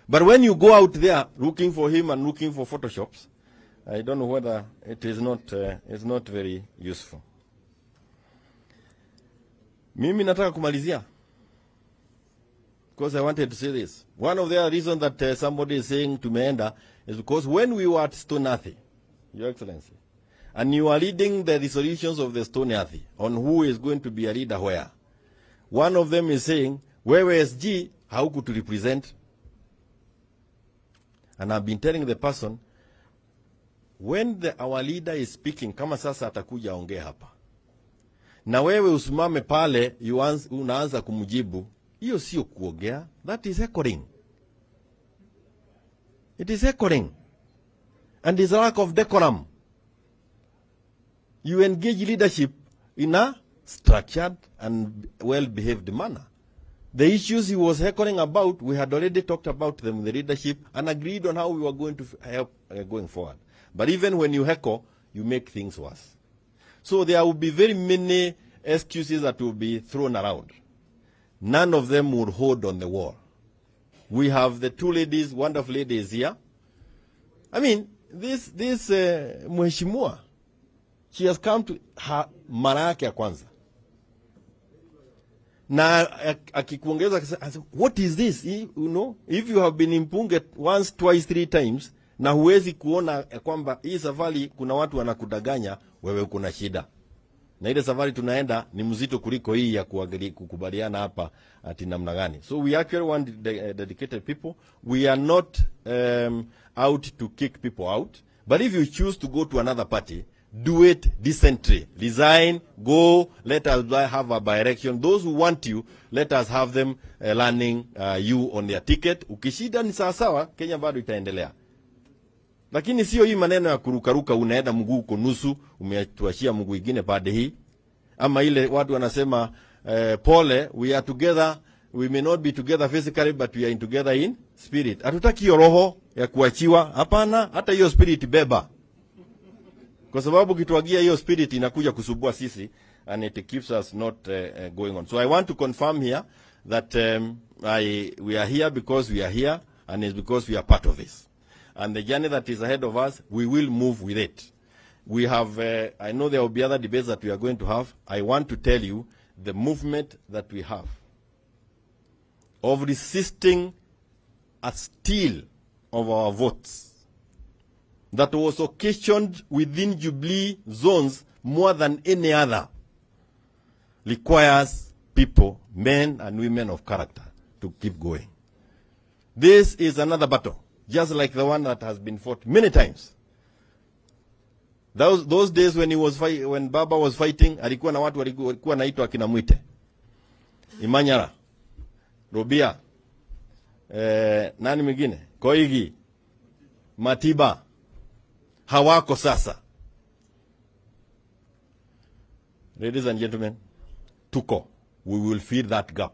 But when you go out there looking for him and looking for Photoshops, I don't know whether it is not very useful. Mimi nataka kumalizia, because I wanted to say this. One of the reasons that somebody is saying tumeenda is because when we were at Stone Athi, Your Excellency, and you are leading the resolutions of the Stone Athi on who is going to be a leader where, one of them is saying, wewe SG hauku to represent. And I've been telling the person, when our leader is speaking, kama sasa atakuja ongea hapa, na wewe usimame pale unaanza kumjibu, hiyo sio kuongea. That is echoing. It is echoing. And it's a lack of decorum. You engage leadership in a structured and well-behaved manner. The issues he was heckling about, we had already talked about them with the leadership and agreed on how we were going to help going forward. But even when you heckle, you make things worse. So there will be very many excuses that will be thrown around. None of them will hold on the wall. We have the two ladies, wonderful ladies here. I mean, this Mheshimiwa, she has come to her mara yake ya kwanza. Na akikuongeza, what is this? You know, if you have been in Punge once, twice, 3 times, na huwezi kuona kwamba hii safari kuna watu wanakudanganya, wewe kuna shida. Na ile safari tunaenda ni mzito kuliko hii ya kukubaliana hapa ati namna gani. So we actually want dedicated people. We are not out to kick people out. But if you choose to go to another party, do it decently. Resign, go, let us have a by-election. Those who want you, let us have them landing you on their ticket. Ukishida ni sawasawa, Kenya bado itaendelea. Lakini sio hii maneno ya kurukaruka, unaenda mguu uko nusu, umetuashia mguu ingine pande hii. Ama ile watu wanasema pole, we are together, we may not be together physically, but we are together in spirit. Hatutaki hiyo roho ya kuachiwa, hapana, hata hiyo spirit beba. Kwa sababu kituagia hiyo spirit inakuja kusubua sisi, and it keeps us not going on. So I want to confirm here that we are here because we are here, and it's because we are part of this. And the journey that is ahead of us, we will move with it. We have, I know there will be other debates that we are going to have. I want to tell you the movement that we have of resisting a steal of our votes that was occasioned within Jubilee zones more than any other requires people, men and women of character, to keep going. This is another battle, just like the one that has been fought many times. Those days when Baba was fighting, alikuwa na watu walikuwa naitwa akina Mwite, Imanyara, Robia, nani mwingine, Koigi, Matiba, hawako sasa. Ladies and gentlemen, tuko, we will fill that gap,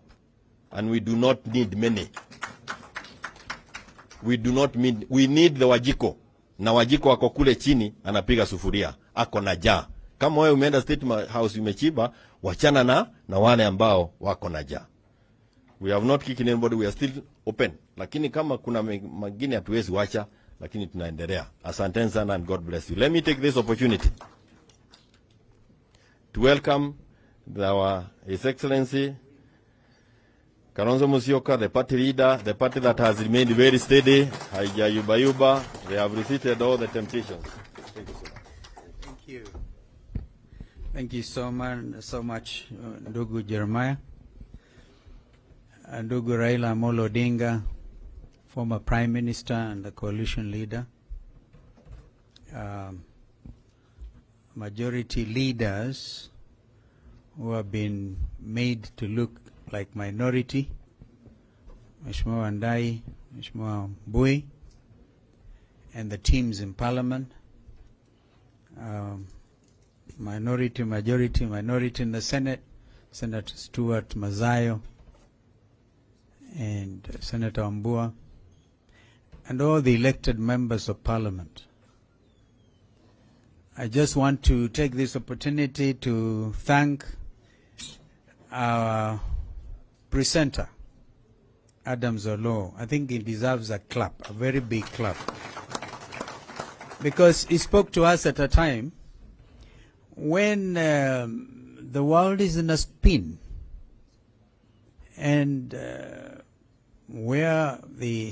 and we do not need many. We need the Wajiko. Na Wajiko wako kule chini anapiga sufuria, ako na jaa. Kama wewe umeenda State House umechiba, wachana na wale ambao wako na jaa. We have not kicked anybody, we are still open. Lakini kama kuna mengine hatuwezi wacha, lakini tunaendelea. Asanteni sana and God bless you. Let me take this opportunity to welcome His Excellency Kalonzo Musyoka, the party leader, the party that has remained very steady. Haijayubayuba. They have resisted all the temptations. Thank you so much. Thank you. Thank you so much, Ndugu Jeremiah. Ndugu Raila Amolo Odinga, former Prime Minister and the coalition leader. Majority leaders who have been made to look like minority, Mheshimiwa Wandai, Mheshimiwa Mbui, and the teams in Parliament, minority in the Senate, Senator Stuart Mazayo, and Senator Ambua, and all the elected members of Parliament. I just want to take this opportunity to thank our presenter, Adams Olo. I think he deserves a clap, a very big clap. Because he spoke to us at a time when the world is in a spin, and where the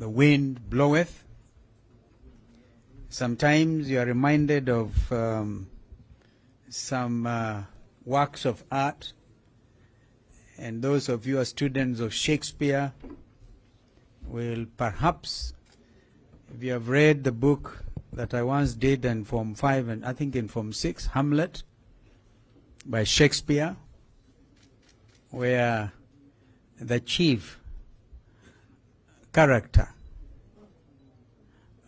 wind bloweth, sometimes you are reminded of some works of art, and those of you who are students of Shakespeare will perhaps, if you have read the book that I once did in Form 5 and I think in Form 6, Hamlet by Shakespeare, where the chief character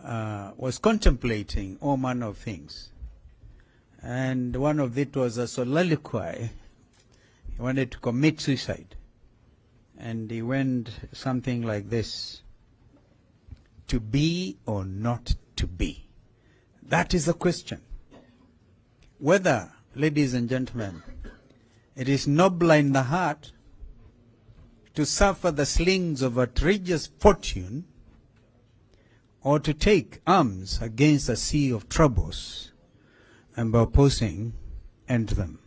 was contemplating all manner of things. And one of it was a soliloquy. He wanted to commit suicide. And he went something like this: to be or not to be? That is the question. Whether, ladies and gentlemen, it is noble in the heart to suffer the slings of outrageous fortune, or to take arms against a sea of troubles and by opposing end them.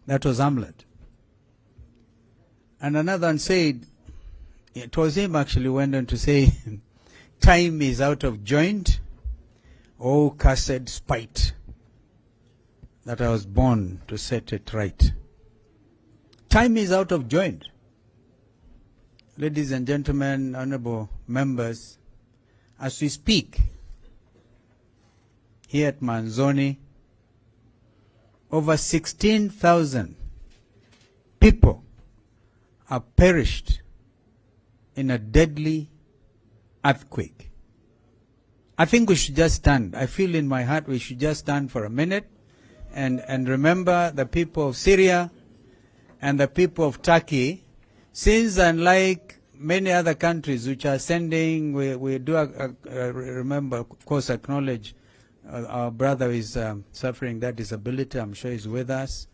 That was Hamlet. And another one said, it was him actually went on to say, time is out of joint, oh cursed spite, that I was born to set it right. Time is out of joint. Ladies and gentlemen, honorable members, as we speak, here at Manzoni, over 16,000 people have perished in a deadly earthquake. I think we should just stand. I feel in my heart we should just stand for a minute and remember the people of Syria and the people of Turkey, since unlike many other countries which are sending, we do remember, of course, acknowledge our brother is suffering that disability. I'm sure he's with us,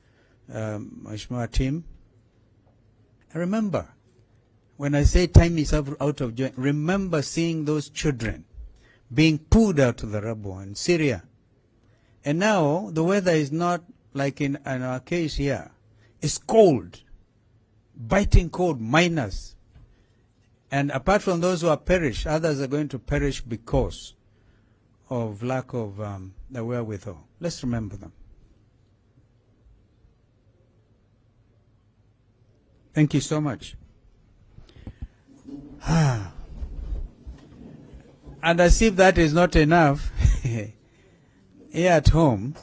Mheshimiwa Tim. Remember, when I say time is out of joint, remember seeing those children being pulled out of the rubble in Syria. And now the weather is not like in our case here. It's cold, biting cold, minus. And apart from those who have perished, others are going to perish because of lack of the wherewithal. Let's remember them. Thank you so much. And as if that is not enough, here at home,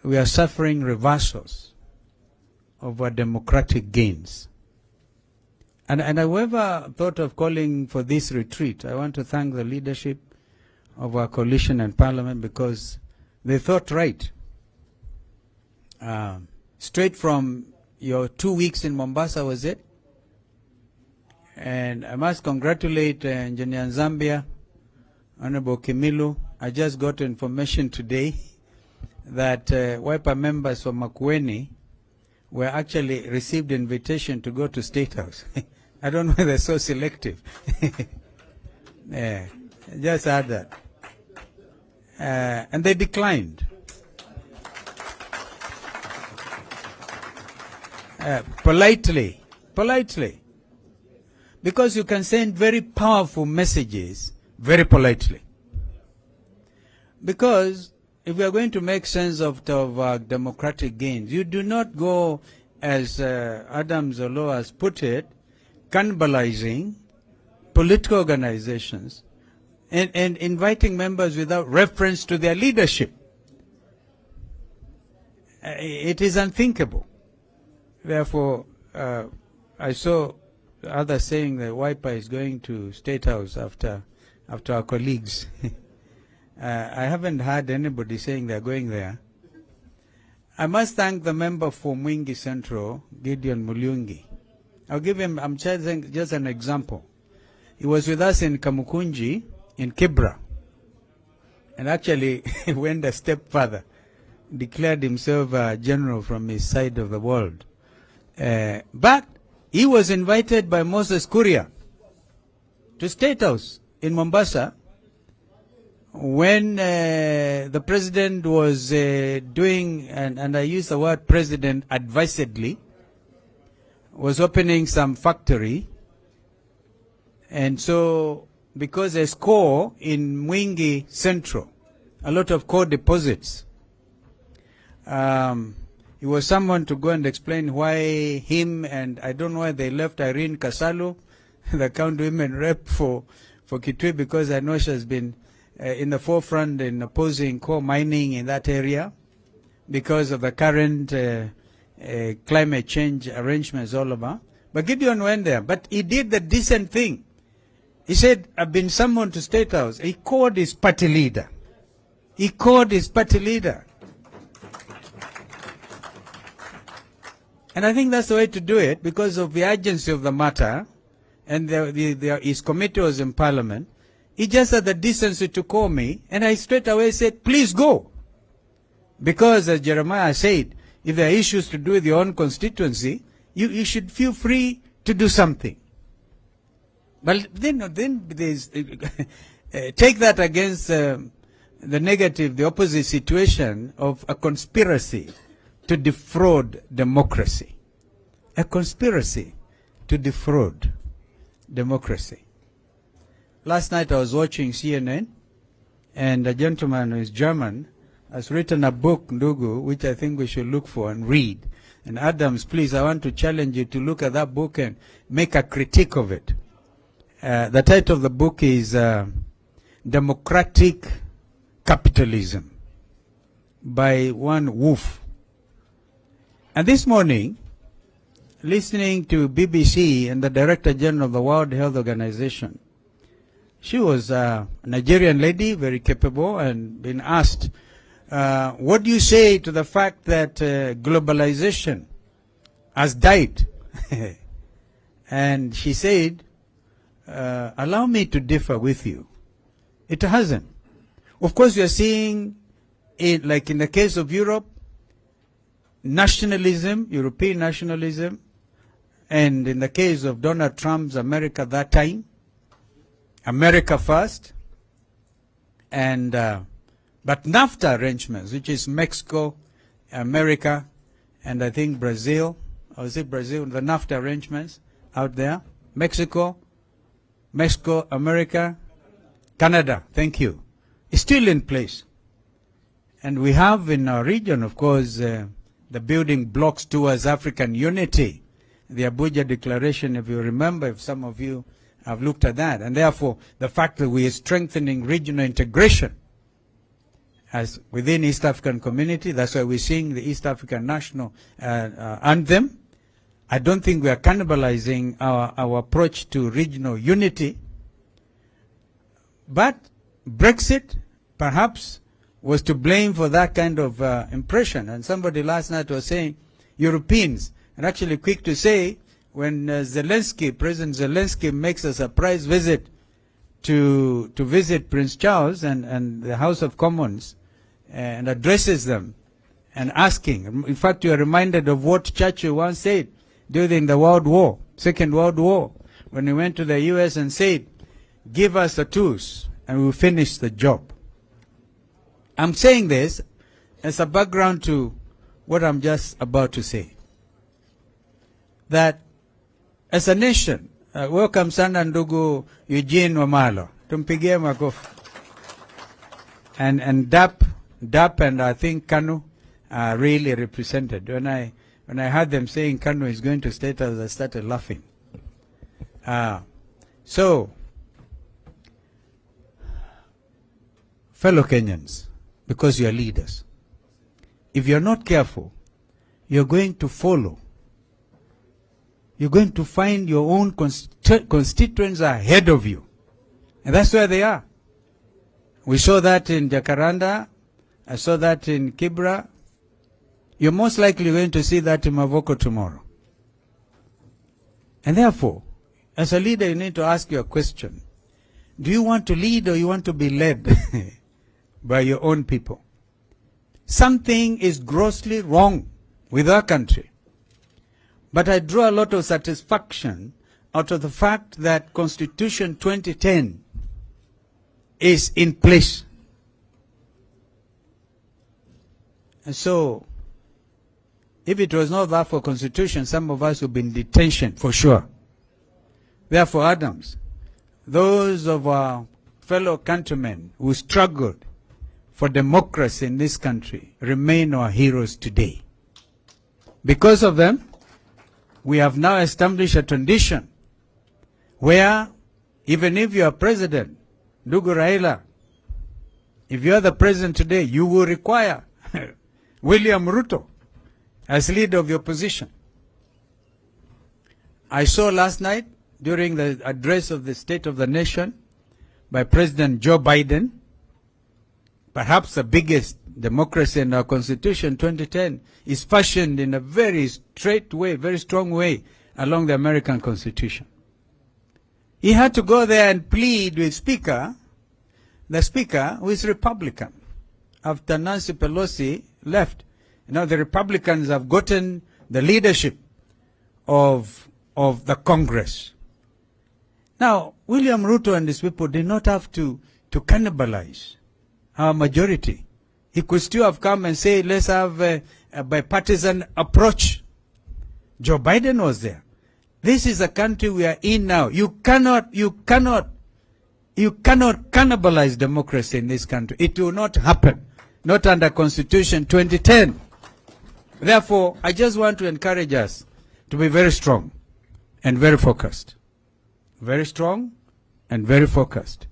we are suffering reversals of our democratic gains. And whoever thought of calling for this retreat, I want to thank the leadership of our coalition and parliament, because they thought right. Straight from your 2 weeks in Mombasa, was it? And I must congratulate Engineer Zambia, Honorable Kimilu. I just got information today that Wiper members from Makueni were actually received invitation to go to State House. I don't know why they're so selective. Yeah, just heard that. And they declined. Politely. Because you can send very powerful messages very politely. Because if we are going to make sense of democratic gains, you do not go, as Adams Olo has put it, cannibalizing political organizations and inviting members without reference to their leadership. It is unthinkable. Therefore, I saw others saying that Wiper is going to State House after our colleagues. I haven't heard anybody saying they're going there. I must thank the member for Mwingi Central, Gideon Mulungi. I'll give him, I'm just an example. He was with us in Kamukunji, in Kibra, and actually went a step further, declared himself a general from his side of the world, But he was invited by Moses Kuria to State House in Mombasa when the president was doing, and I use the word president advisedly, was opening some factory. And so, because there's coal in Mwingi Central, a lot of coal deposits, he was someone to go and explain why him, and I don't know why they left Irene Kasalu, the county women rep for Kitui, because I know she has been in the forefront in opposing coal mining in that area because of the current climate change arrangements all over. But Gideon went there, but he did the decent thing. He said, I've been summoned to State House. He called his party leader. He called his party leader. And I think that's the way to do it because of the urgency of the matter, and his committee was in Parliament. He just had the decency to call me, and I straight away said, please go. Because as Jeremiah said, if there are issues to do with your own constituency, you should feel free to do something. But then there's, take that against the negative, the opposite situation of a conspiracy to defraud democracy. A conspiracy to defraud democracy. Last night I was watching CNN, and a gentleman who is German has written a book, Ndugu, which I think we should look for and read. And Adams, please, I want to challenge you to look at that book and make a critique of it. The title of the book is Democratic Capitalism by one Wolf. And this morning, listening to BBC and the Director General of the World Health Organization, she was a Nigerian lady, very capable, and been asked, what do you say to the fact that globalization has died? And she said, allow me to differ with you. It hasn't. Of course, we are seeing it, like in the case of Europe, nationalism, European nationalism, and in the case of Donald Trump's America that time, America first, and but NAFTA arrangements, which is Mexico, America, and I think Brazil, or is it Brazil, the NAFTA arrangements out there, Mexico, America, Canada, thank you, is still in place. And we have in our region, of course, the building blocks towards African unity, the Abuja Declaration, if you remember, if some of you have looked at that. And therefore, the fact that we are strengthening regional integration as within East African community, that's why we're seeing the East African national anthem. I don't think we are cannibalizing our approach to regional unity. But Brexit, perhaps, was to blame for that kind of impression. And somebody last night was saying, Europeans, and actually quick to say, when President Zelensky makes a surprise visit to visit Prince Charles and the House of Commons and addresses them and asking, in fact, you are reminded of what Churchill once said during the Second World War, when he went to the US and said, give us the tools and we'll finish the job. I'm saying this as a background to what I'm just about to say. That as a nation, welcome sana ndugu Eugene Wamalo. Tumpigie makofi. And DAP and I think Kanu are really represented. When I heard them saying Kanu is going to State House, I started laughing. So, fellow Kenyans, because you are leaders, if you are not careful, you're going to follow. You're going to find your own constituents ahead of you. And that's where they are. We saw that in Jacaranda. I saw that in Kibra. You're most likely going to see that in Mavoko tomorrow. And therefore, as a leader, you need to ask your question. Do you want to lead or you want to be led by your own people? Something is grossly wrong with our country. But I draw a lot of satisfaction out of the fact that Constitution 2010 is in place. And so, if it was not that for Constitution, some of us would be in detention, for sure. Therefore, Adams, those of our fellow countrymen who struggled for democracy in this country remain our heroes today. Because of them, we have now established a tradition where even if you are president, Ndugu Raila, if you are the president today, you will require William Ruto as leader of your opposition. I saw last night during the address of the State of the Nation by President Joe Biden, perhaps the biggest democracy in our Constitution, 2010, is fashioned in a very straight way, very strong way along the American Constitution. He had to go there and plead with the Speaker, who is Republican, after Nancy Pelosi left. You know, the Republicans have gotten the leadership of the Congress. Now, William Ruto and his people did not have to cannibalize our majority. He could still have come and say, let's have a bipartisan approach. Joe Biden was there. This is a country we are in now. You cannot cannibalize democracy in this country. It will not happen. Not under Constitution 2010. Therefore, I just want to encourage us to be very strong and very focused. Very strong and very focused.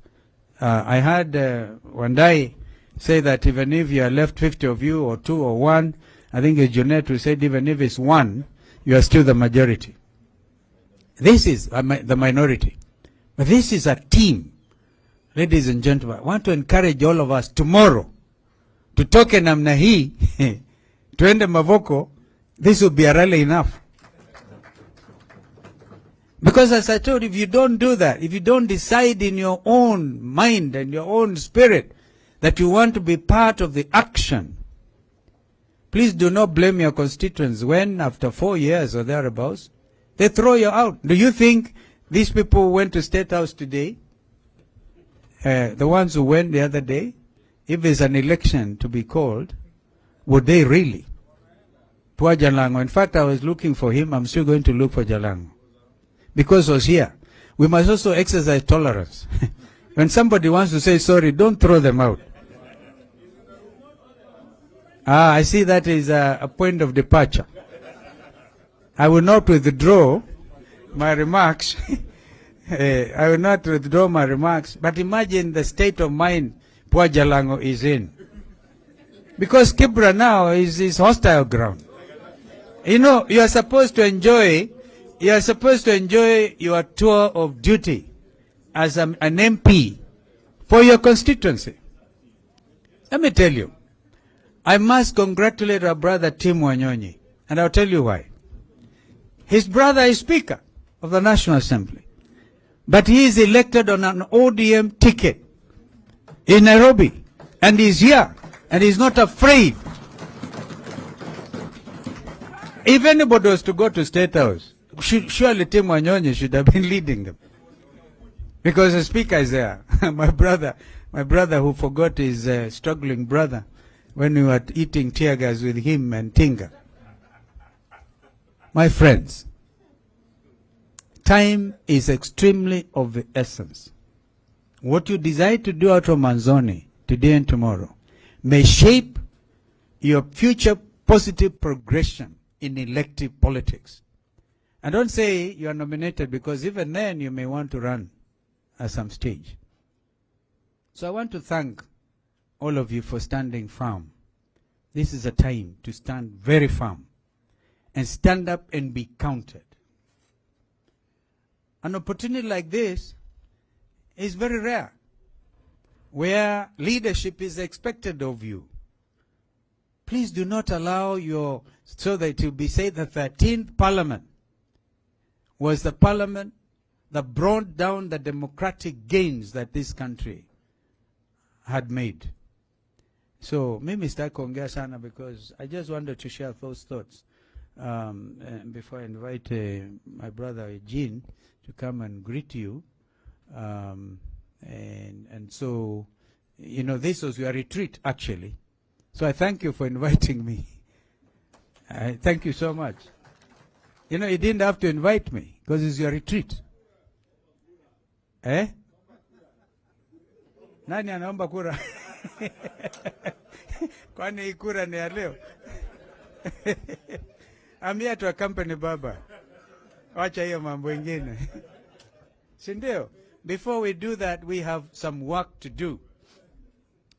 I heard Wandai say that even if you are left 50 of you or 2 or 1, I think it's Junet who said even if it's 1, you are still the majority. This is the minority. But this is a team. Ladies and gentlemen, I want to encourage all of us tomorrow to toke namna hii, tuende Mavoko, this will be a rally enough. Because as I told you, if you don't do that, if you don't decide in your own mind and your own spirit that you want to be part of the action, please do not blame your constituents when after 4 years or thereabouts, they throw you out. Do you think these people who went to State House today, the ones who went the other day, if there's an election to be called, would they really? Poor Jalango. In fact, I was looking for him. I'm still going to look for Jalango. Because he was here. We must also exercise tolerance. When somebody wants to say sorry, don't throw them out. I see that is a point of departure. I will not withdraw my remarks. I will not withdraw my remarks. But imagine the state of mind poor Jalango is in. Because Kibra now is his hostile ground. You know, you are supposed to enjoy your tour of duty as an MP for your constituency. Let me tell you, I must congratulate our brother Tim Wanyonyi, and I'll tell you why. His brother is Speaker of the National Assembly, but he is elected on an ODM ticket in Nairobi, and he's here, and he's not afraid. If anybody was to go to State House, surely Tim Wanyonyi should have been leading them. Because the Speaker is there. my brother who forgot his struggling brother when we were eating tear gas with him and Tinga. My friends, time is extremely of the essence. What you decide to do out of Manzoni today and tomorrow may shape your future positive progression in elective politics. And don't say you are nominated, because even then you may want to run at some stage. So I want to thank all of you for standing firm. This is a time to stand very firm and stand up and be counted. An opportunity like this is very rare, where leadership is expected of you. Please do not allow so that it will be said the 13th Parliament was the Parliament that brought down the democratic gains that this country had made. So, mimi sitaki kuongea sana because I just wanted to share those thoughts And before I invite my brother Eugene to come and greet you, and so, you know, this was your retreat, actually. So I thank you for inviting me. I thank you so much. You know, you didn't have to invite me because it's your retreat. Eh? Nani anaomba kura? Kwani hii kura ni ya leo? I'm here to accompany Baba. Wacha hiyo mambo ingine. Si ndio? Before we do that, we have some work to do.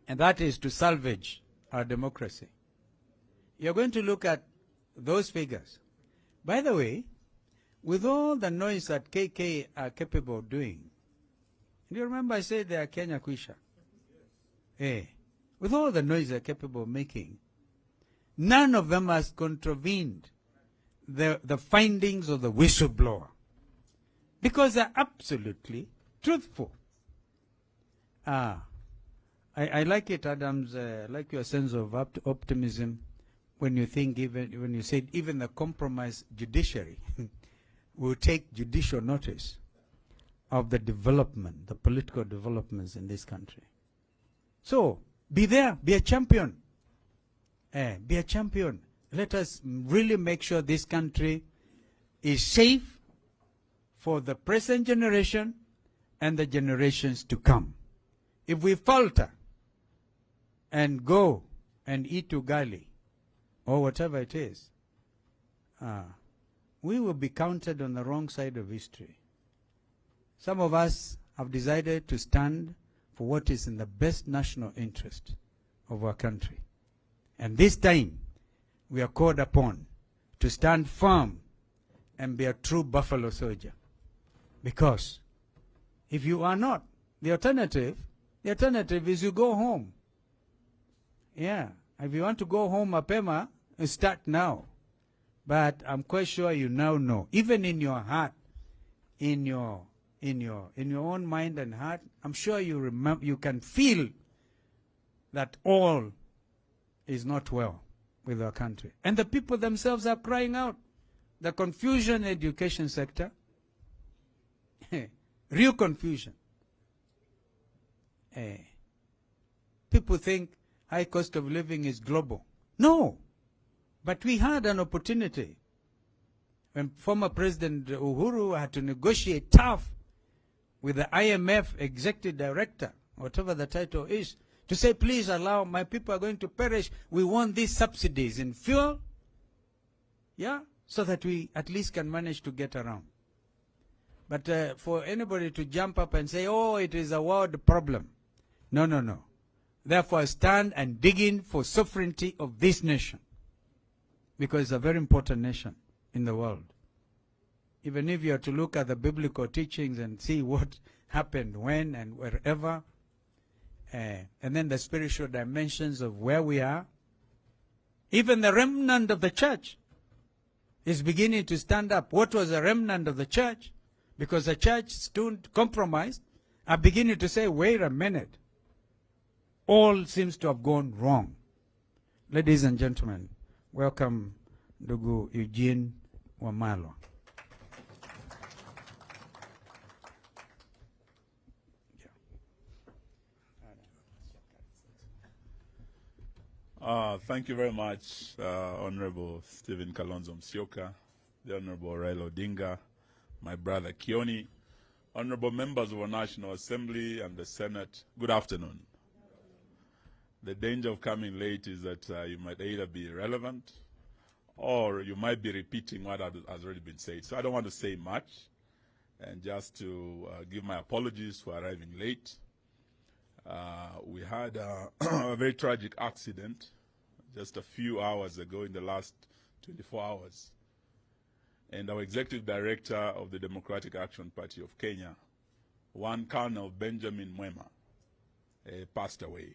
And that is to salvage our democracy. You're going to look at those figures. By the way, with all the noise that KK are capable of doing, do you remember I said they are Kenya Kwisha? With all the noise they're capable of making, none of them has contravened the findings of the whistleblower. Because they're absolutely truthful. I like it, Adams, I like your sense of optimism when you think, when you said even the compromised judiciary will take judicial notice of the development, the political developments in this country. So, be there, be a champion. Be a champion. Let us really make sure this country is safe for the present generation and the generations to come. If we falter and go and eat ugali or whatever it is, we will be counted on the wrong side of history. Some of us have decided to stand for what is in the best national interest of our country. And this time, we are called upon to stand firm and be a true buffalo soldier. Because if you are not, the alternative is you go home. Yeah, if you want to go home, mapema, start now. But I'm quite sure you now know, even in your heart, in your own mind and heart, I'm sure you remember, you can feel that all is not well with our country. And the people themselves are crying out. The confusion in the education sector, real confusion. People think high cost of living is global. No. But we had an opportunity when former President Uhuru had to negotiate tough with the IMF executive director, whatever the title is, to say, please allow, my people are going to perish. We want these subsidies in fuel, yeah, so that we at least can manage to get around. But for anybody to jump up and say, oh, it is a world problem. No, no, no. Therefore, stand and dig in for sovereignty of this nation. Because it's a very important nation in the world. Even if you are to look at the biblical teachings and see what happened when and wherever, and then the spiritual dimensions of where we are, even the remnant of the church is beginning to stand up. What was the remnant of the church? Because the church stood compromised, are beginning to say, wait a minute, all seems to have gone wrong. Ladies and gentlemen, welcome Ndugu Eugene Wamalwa. Thank you very much, Honorable Stephen Kalonzo Musyoka, the Honorable Raila Odinga, my brother Kioni, Honorable members of our National Assembly and the Senate. Good afternoon. The danger of coming late is that you might either be irrelevant or you might be repeating what has already been said. So I don't want to say much, and just to give my apologies for arriving late. We had a very tragic accident just a few hours ago, in the last 24 hours. And our executive director of the Democratic Action Party of Kenya, one Colonel Benjamin Mwema, passed away.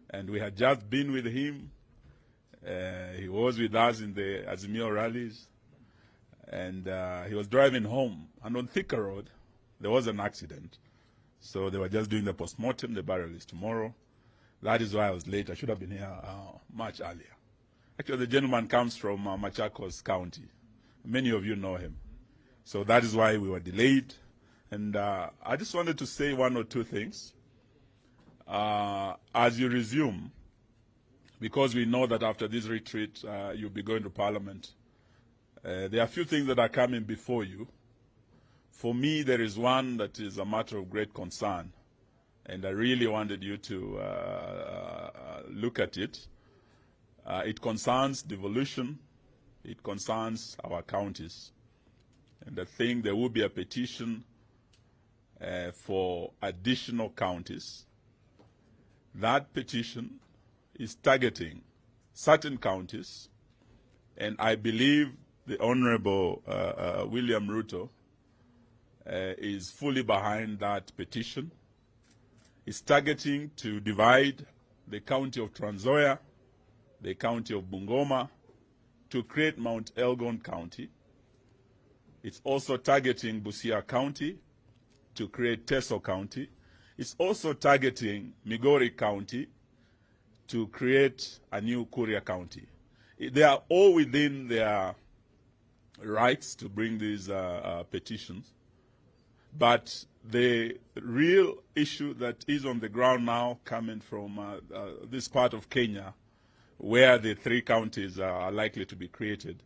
And we had just been with him. He was with us in the Azimio rallies. And he was driving home. And on Thika Road, there was an accident. So they were just doing the postmortem. The burial is tomorrow. That is why I was late. I should have been here much earlier. Actually, the gentleman comes from Machakos County. Many of you know him. So that is why we were delayed. And I just wanted to say one or two things. As you resume, because we know that after this retreat, you'll be going to Parliament, there are a few things that are coming before you. For me, there is one that is a matter of great concern, and I really wanted you to look at it. It concerns devolution. It concerns our counties. And I think there will be a petition for additional counties. That petition is targeting certain counties, and I believe the Honorable William Ruto is fully behind that petition. It's targeting to divide the county of Trans Nzoia, the county of Bungoma, to create Mount Elgon County. It's also targeting Busia County to create Teso County. It's also targeting Migori County to create a new Kuria County. They are all within their rights to bring these petitions. But the real issue that is on the ground now, coming from this part of Kenya, where the 3 counties are likely to be created,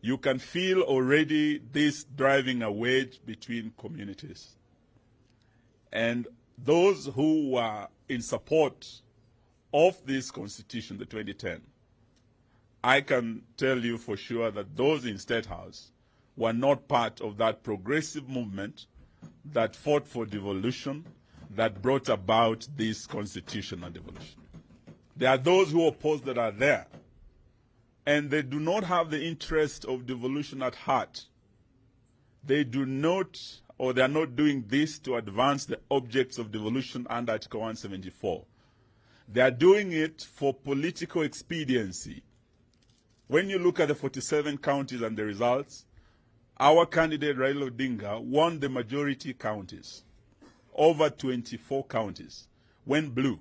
you can feel already this driving a wedge between communities. And those who were in support of this constitution, the 2010, I can tell you for sure that those in State House were not part of that progressive movement that fought for devolution, that brought about this constitutional devolution. There are those who oppose that are there, and they do not have the interest of devolution at heart. They do not, or they are not doing this to advance the objects of devolution under Article 174. They are doing it for political expediency. When you look at the 47 counties and the results, our candidate Raila Odinga won the majority counties, over 24 counties, went blue.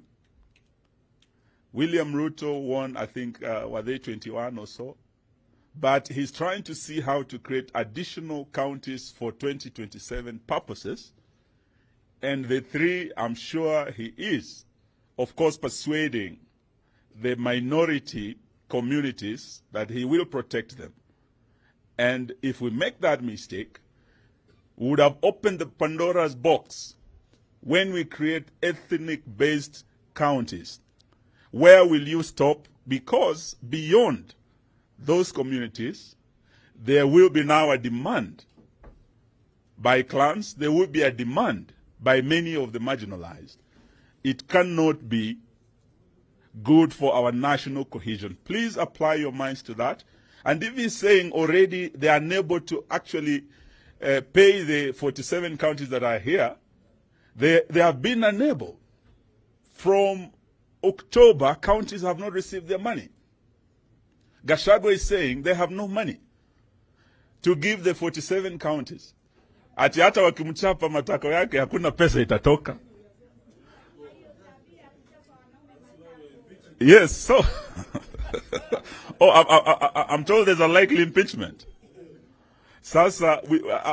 William Ruto won, I think, were they 21 or so? But he's trying to see how to create additional counties for 2027 purposes. And the 3, I'm sure he is, of course, persuading the minority communities that he will protect them. And if we make that mistake, we would have opened the Pandora's box when we create ethnic-based counties. Where will you stop? Because beyond those communities, there will be now a demand by clans, there will be a demand by many of the marginalized. It cannot be good for our national cohesion. Please apply your minds to that. And if he's saying already they are unable to actually pay the 47 counties that are here, they have been unable. From October, counties have not received their money. Gachagua is saying they have no money to give the 47 counties. Ati hata wakimchapa matako yake hakuna pesa itatoka. Yes, so I'm told there's a likely impeachment. Sasa,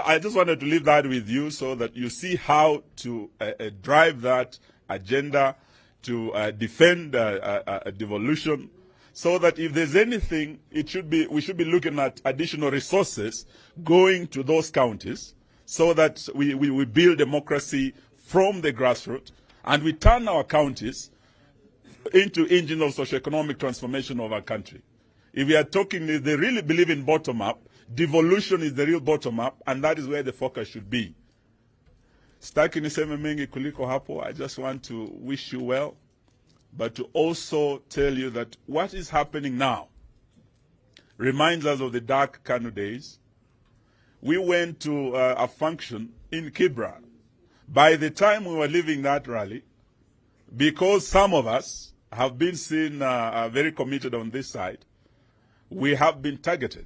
I just wanted to leave that with you so that you see how to drive that agenda to defend devolution, so that if there's anything, we should be looking at additional resources going to those counties, so that we build democracy from the grassroots, and we turn our counties into engines of socioeconomic transformation of our country. If we are talking, they really believe in bottom-up, devolution is the real bottom-up, and that is where the focus should be. Sitaki niseme mengi kuliko hapo. I just want to wish you well, but to also tell you that what is happening now reminds us of the dark KANU days. We went to a function in Kibra. By the time we were leaving that rally, because some of us have been seen very committed on this side, we have been targeted.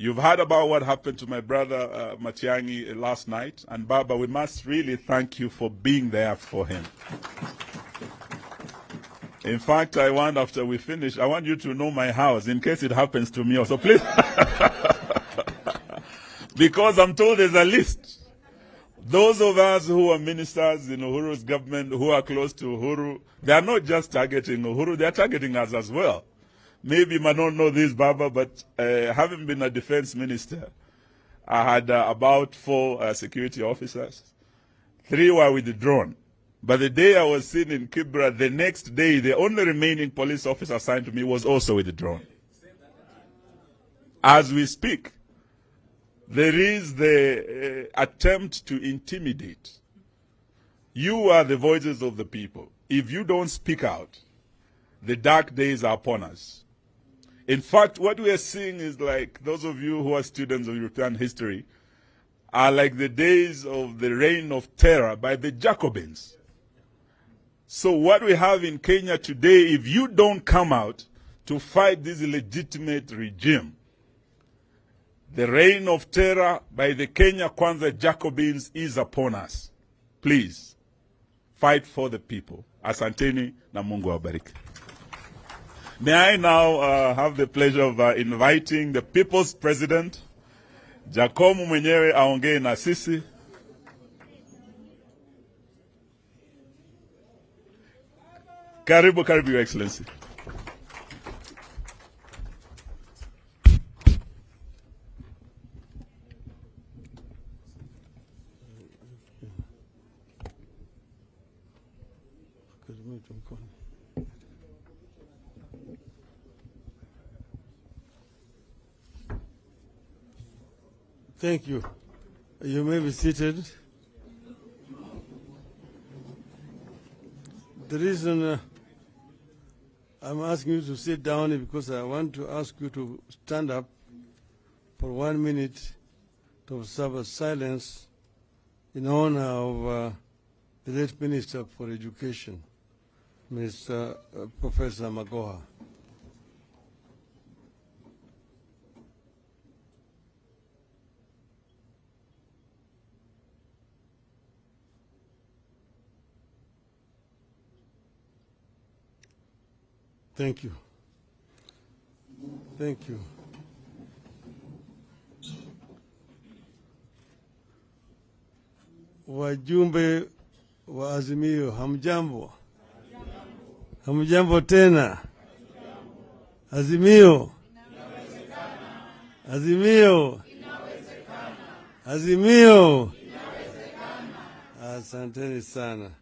You've heard about what happened to my brother Matiang'i last night, and Baba, we must really thank you for being there for him. In fact, I want, after we finish, I want you to know my house in case it happens to me also, please. Because I'm told there's a list. Those of us who are ministers in Uhuru's government, who are close to Uhuru, they are not just targeting Uhuru, they are targeting us as well. Maybe you might not know this, Baba, but having been a defense minister, I had about 4 security officers. 3 were withdrawn. But the day I was seen in Kibra, the next day, the only remaining police officer assigned to me was also withdrawn. As we speak, there is the attempt to intimidate. You are the voices of the people. If you don't speak out, the dark days are upon us. In fact, what we are seeing is like those of you who are students of European history are like the days of the reign of terror by the Jacobins. So what we have in Kenya today, if you don't come out to fight this illegitimate regime, the reign of terror by the Kenya Kwanza Jacobins is upon us. Please, fight for the people. Asanteni na Mungu awabariki. May I now have the pleasure of inviting the People's President, Jacomo mwenyewe aongee na sisi. Karibu, karibu, Your Excellency. Thank you. You may be seated. The reason I'm asking you to sit down is because I want to ask you to stand up for 1 minute to observe a silence in honor of the late Minister for Education, Mr. Professor Magoha. Thank you. Thank you. Wajumbe wa Azimio, hamjambo? Hamjambo tena? Azimio? Azimio? Azimio? Asanteni sana.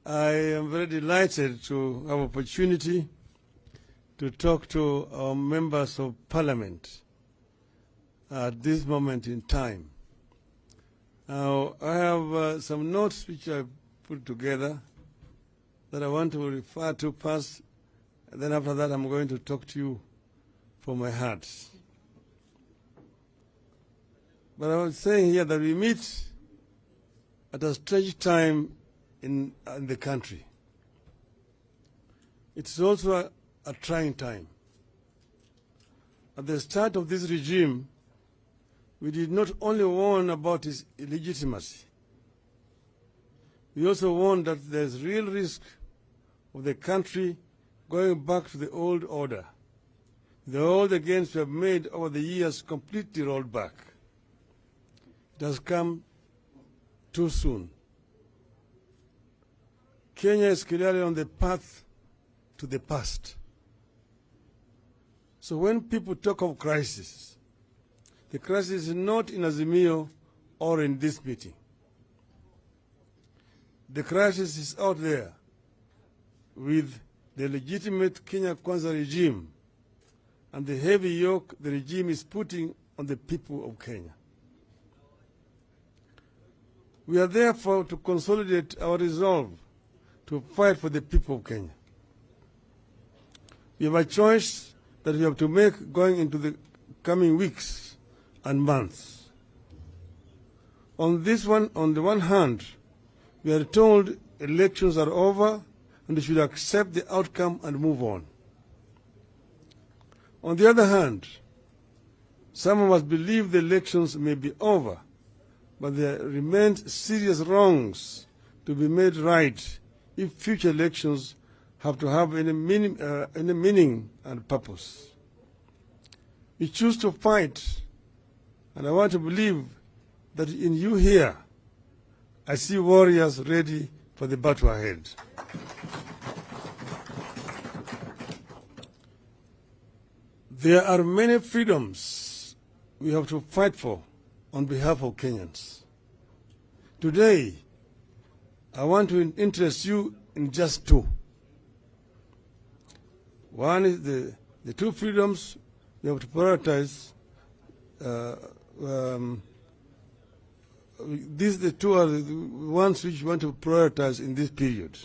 I am very delighted to have opportunity to talk to our members of parliament at this moment in time. Now, I have some notes which I put together that I want to refer to first, and then after that I'm going to talk to you from my heart. But I was saying here that we meet at a strange time in the country. It's also a trying time. At the start of this regime, we did not only warn about its illegitimacy, we also warned that there's real risk of the country going back to the old order. The old gains we have made over the years completely rolled back. It has come too soon. Kenya is clearly on the path to the past. So when people talk of crisis, the crisis is not in Azimio or in this meeting. The crisis is out there with the legitimate Kenya Kwanza regime and the heavy yoke the regime is putting on the people of Kenya. We are therefore to consolidate our resolve to fight for the people of Kenya. We have a choice that we have to make going into the coming weeks and months. On the one hand, we are told elections are over and we should accept the outcome and move on. On the other hand, some of us believe the elections may be over, but there remain serious wrongs to be made right if future elections have to have any meaning and purpose. We choose to fight, and I want to believe that in you here, I see warriors ready for the battle ahead. There are many freedoms we have to fight for on behalf of Kenyans. Today, I want to interest you in just two. One is the two freedoms we have to prioritize. The two are the ones which we want to prioritize in this period.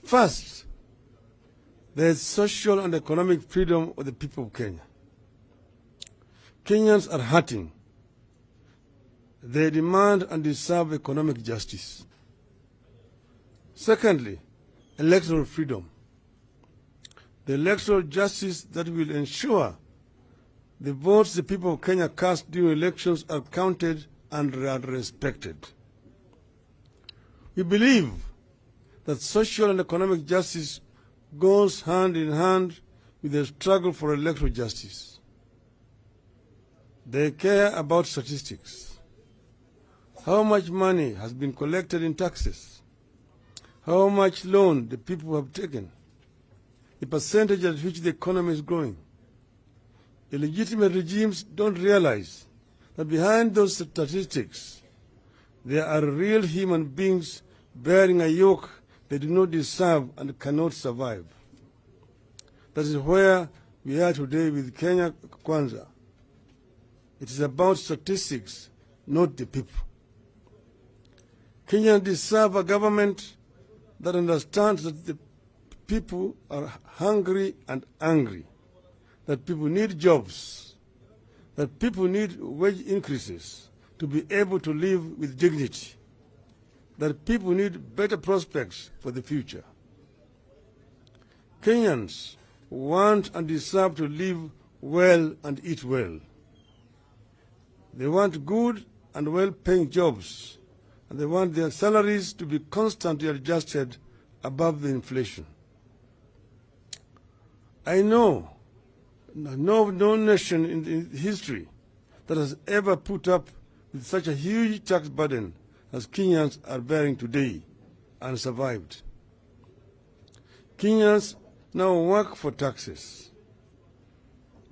First, there is social and economic freedom of the people of Kenya. Kenyans are hurting. They demand and deserve economic justice. Secondly, electoral freedom. The electoral justice that will ensure the votes the people of Kenya cast during elections are counted and are respected. We believe that social and economic justice goes hand in hand with the struggle for electoral justice. They care about statistics. How much money has been collected in taxes? How much loan the people have taken? The percentage at which the economy is growing. Illegitimate regimes don't realize that behind those statistics, there are real human beings bearing a yoke they do not deserve and cannot survive. That is where we are today with Kenya Kwanza. It is about statistics, not the people. Kenyans deserve a government that understands that the people are hungry and angry, that people need jobs, that people need wage increases to be able to live with dignity, that people need better prospects for the future. Kenyans want and deserve to live well and eat well. They want good and well-paying jobs, and they want their salaries to be constantly adjusted above the inflation. I know no nation in history that has ever put up with such a huge tax burden as Kenyans are bearing today and survived. Kenyans now work for taxes.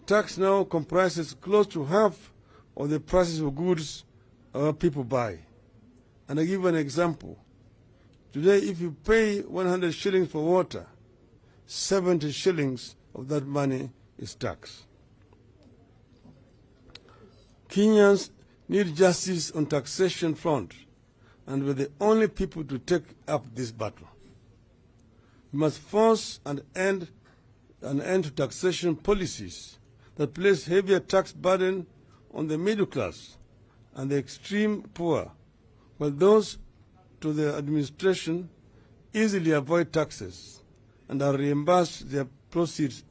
Tax now comprises close to half of the prices of goods our people buy. And I give an example. Today, if you pay 100 shillings for water, 70 shillings of that money is tax. Kenyans need justice on taxation front, and we're the only people to take up this battle. We must force an end to taxation policies that place heavier tax burden on the middle class and the extreme poor, while those to the administration easily avoid taxes and are reimbursed their proceeds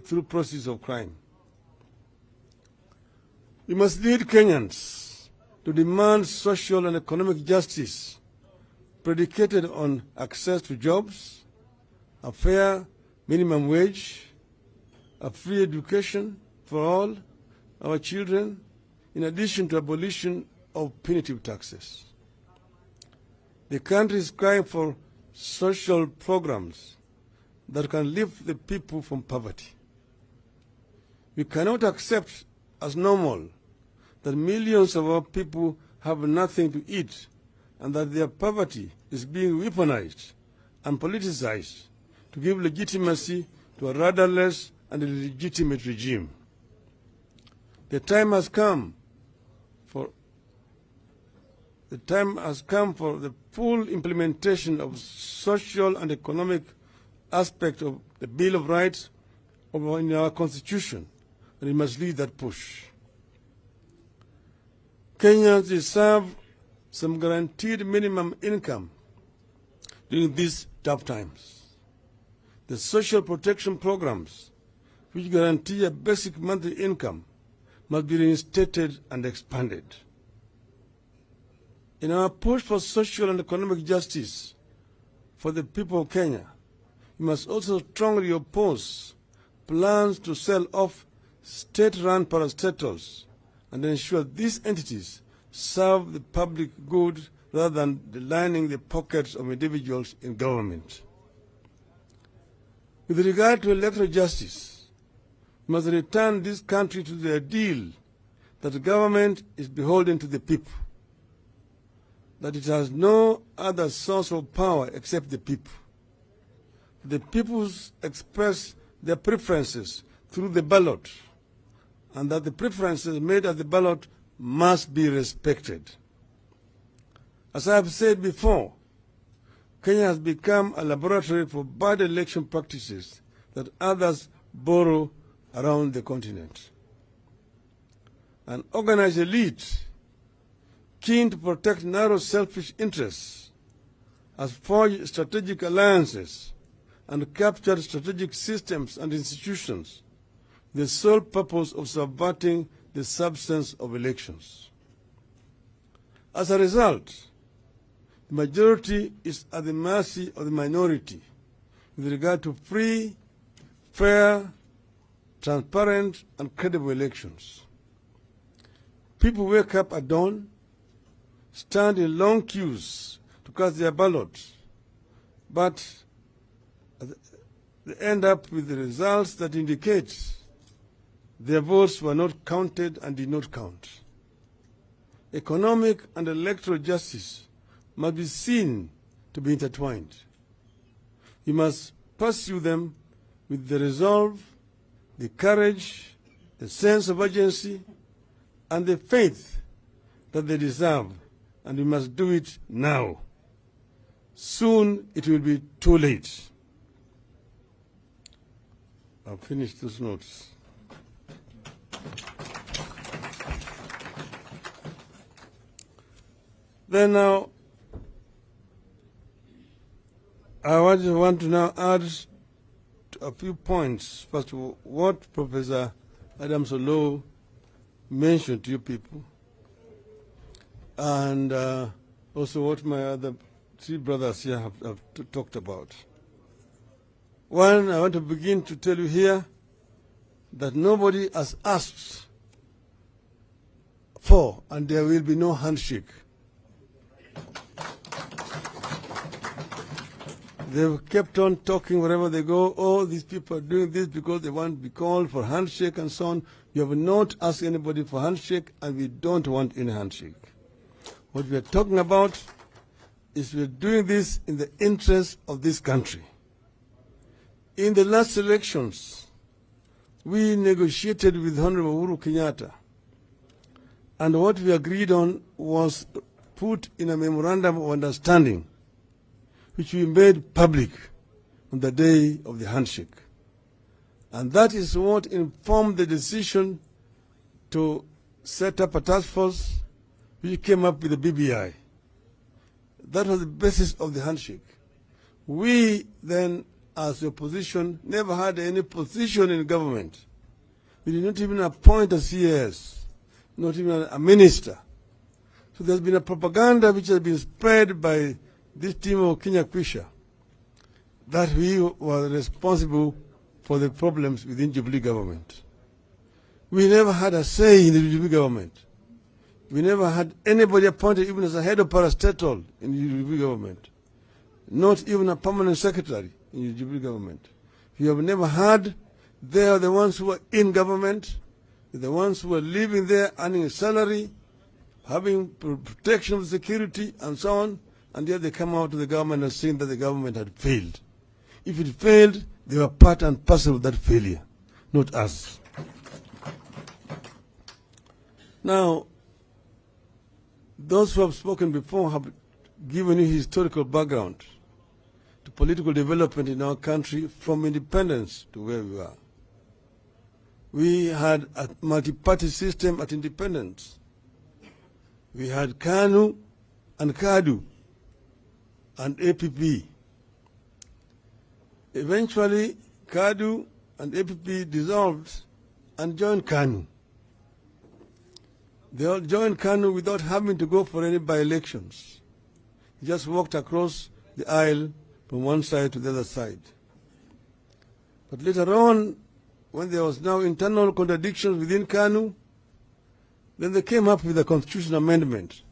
through proceeds of crime. We must lead Kenyans to demand social and economic justice predicated on access to jobs, a fair minimum wage, a free education for all our children, in addition to abolition of punitive taxes. The country is crying for social programs that can lift the people from poverty. We cannot accept as normal that millions of our people have nothing to eat and that their poverty is being weaponized and politicized to give legitimacy to a rudderless and illegitimate regime. The time has come for the full implementation of social and economic aspect of the Bill of Rights in our Constitution, and we must lead that push. Kenyans deserve some guaranteed minimum income during these tough times. The social protection programs, which guarantee a basic monthly income, must be reinstated and expanded. In our push for social and economic justice, for the people of Kenya, we must also strongly oppose plans to sell off state-run parastatals and ensure these entities serve the public good rather than lining the pockets of individuals in government. With regard to electoral justice, we must return this country to the ideal that the government is beholden to the people, that it has no other source of power except the people. The people express their preferences through the ballot, and that the preferences made at the ballot must be respected. As I have said before, Kenya has become a laboratory for bad election practices that others borrow around the continent. An organized elite keen to protect narrow selfish interests has forged strategic alliances and captured strategic systems and institutions with the sole purpose of subverting the substance of elections. As a result, the majority is at the mercy of the minority with regard to free, fair, transparent, and credible elections. People wake up at dawn, stand in long queues to cast their ballots, but they end up with the results that indicate their votes were not counted and did not count. Economic and electoral justice must be seen to be intertwined. We must pursue them with the resolve, the courage, the sense of urgency, and the faith that they deserve, and we must do it now. Soon it will be too late. I'll finish those notes. Then now, I want to now add a few points. First of all, what Professor Adams-Oloo mentioned to you people, and also what my other three brothers here have talked about. One, I want to begin to tell you here that nobody has asked for, and there will be no handshake. They've kept on talking wherever they go, oh, these people are doing this because they want to be called for handshake and so on. You have not asked anybody for handshake, and we don't want any handshake. What we are talking about is we are doing this in the interest of this country. In the last elections, we negotiated with Honorable Uhuru Kenyatta, and what we agreed on was put in a memorandum of understanding, which we made public on the day of the handshake. And that is what informed the decision to set up a task force which came up with the BBI. That was the basis of the handshake. We then, as the opposition, never had any position in government. We did not even appoint a CAS, not even a minister. So there's been a propaganda which has been spread by this team of Kenya Kwisha that we were responsible for the problems within Jubilee government. We never had a say in the Jubilee government. We never had anybody appointed even as a head of parastatal in the Jubilee government. Not even a permanent secretary in the Jubilee government. We have never had. They are the ones who are in government, the ones who are living there, earning a salary, having protection of security and so on, and yet they come out to the government and saying that the government had failed. If it failed, they were part and parcel of that failure, not us. Now, those who have spoken before have given you historical background to political development in our country from independence to where we are. We had a multi-party system at independence. We had KANU and KADU and APP. Eventually, KADU and APP dissolved and joined KANU. They all joined KANU without having to go for any by-elections. They just walked across the aisle from one side to the other side. But later on, when there was now internal contradictions within KANU, then they came up with a constitutional amendment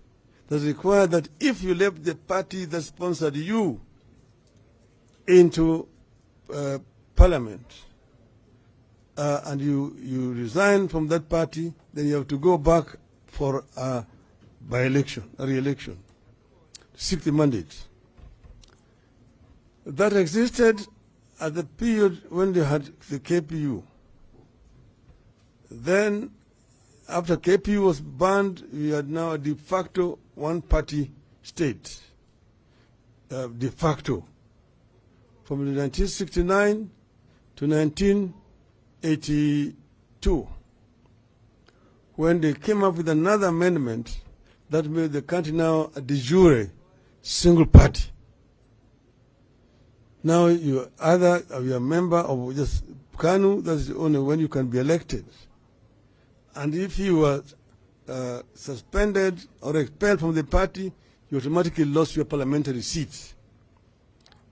that required that if you left the party that sponsored you into parliament and you resign from that party, then you have to go back for a by-election, a re-election, to seek the mandate. That existed at the period when they had the KPU. Then, after KPU was banned, we had now a de facto one-party state, de facto, from 1969 to 1982, when they came up with another amendment that made the country now a de jure single party. Now you either are a member of just KANU, that's the only when you can be elected. And if you were suspended or expelled from the party, you automatically lost your parliamentary seat.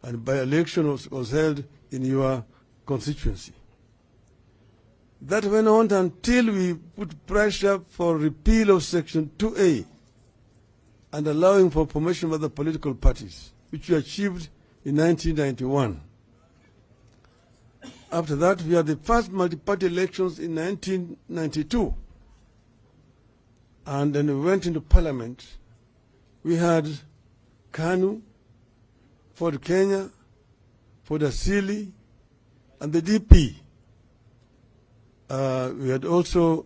And by-election was held in your constituency. That went on until we put pressure for repeal of Section 2A and allowing for formation of other political parties, which we achieved in 1991. After that, we had the first multi-party elections in 1992. And then we went into parliament. We had KANU, Ford Kenya, Ford Asili, and the DP. We had also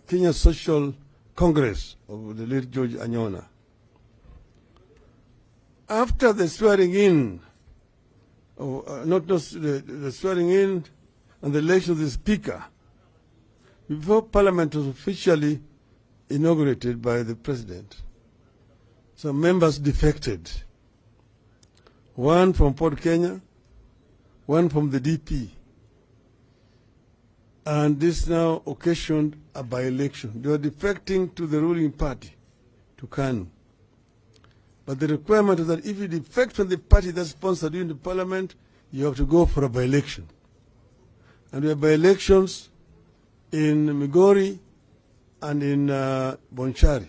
Kenya Social Congress of the late George Anyona. After the swearing in, the swearing in and the election of the Speaker, before Parliament was officially inaugurated by the President, some members defected. One from Port Kenya, one from the DP. And this now occasioned a by-election. They were defecting to the ruling party, to KANU. But the requirement is that if you defect from the party that sponsored you in the parliament, you have to go for a by-election. And we have by-elections in Migori and in Bonchari.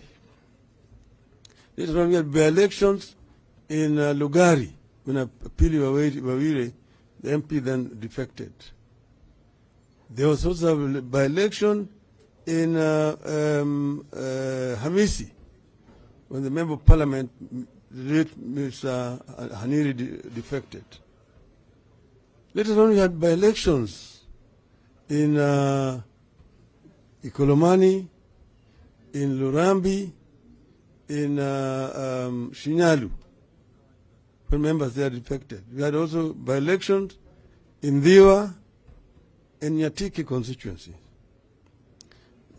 Later on we had by-elections in Lugari, when Apili Wawire, the MP, then defected. There was also a by-election in Hamisi, when the Member of Parliament, the late Mr. Haniri, defected. Later on we had by-elections in Ikolomani, in Lurambi, in Shinyalu, when members there defected. We had also by-elections in Diwa and Nyatiki constituency.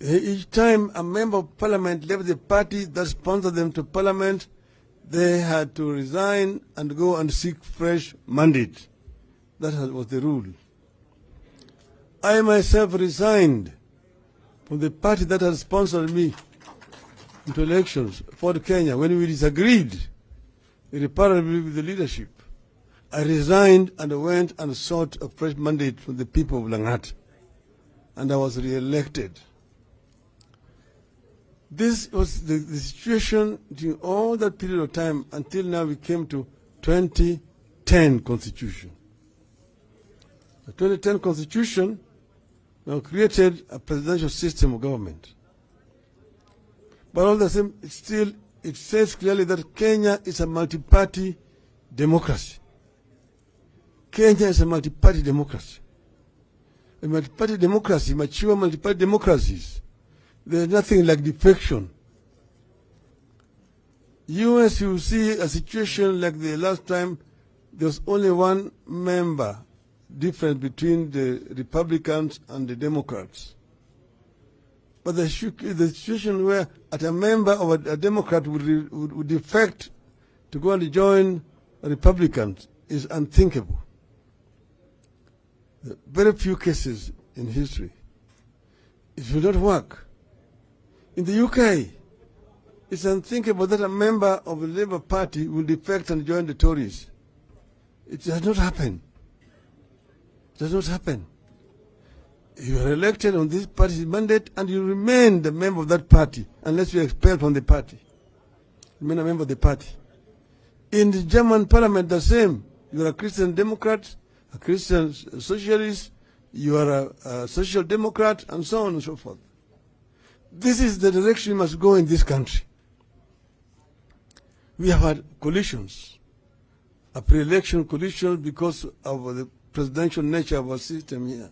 Each time a member of parliament left the party that sponsored them to parliament, they had to resign and go and seek fresh mandate. That was the rule. I myself resigned from the party that had sponsored me into elections, Ford Kenya, when we disagreed irreparably with the leadership. I resigned and went and sought a fresh mandate from the people of Langat, and I was re-elected. This was the situation during all that period of time until now we came to 2010 Constitution. The 2010 Constitution now created a presidential system of government. But all the same, it says clearly that Kenya is a multi-party democracy. Kenya is a multi-party democracy. A multi-party democracy, mature multi-party democracies, there's nothing like defection. US, you see a situation like the last time, there was only one member difference between the Republicans and the Democrats. But the situation where a member of a Democrat would defect to go and join Republicans is unthinkable. Very few cases in history. It will not work. In the UK, it's unthinkable that a member of the Labour Party will defect and join the Tories. It does not happen. It does not happen. You are elected on this party's mandate and you remain the member of that party unless you are expelled from the party. Remain a member of the party. In the German parliament, the same. You are a Christian Democrat, a Christian Socialist, you are a Social Democrat, and so on and so forth. This is the direction we must go in this country. We have had coalitions, a pre-election coalition because of the presidential nature of our system here.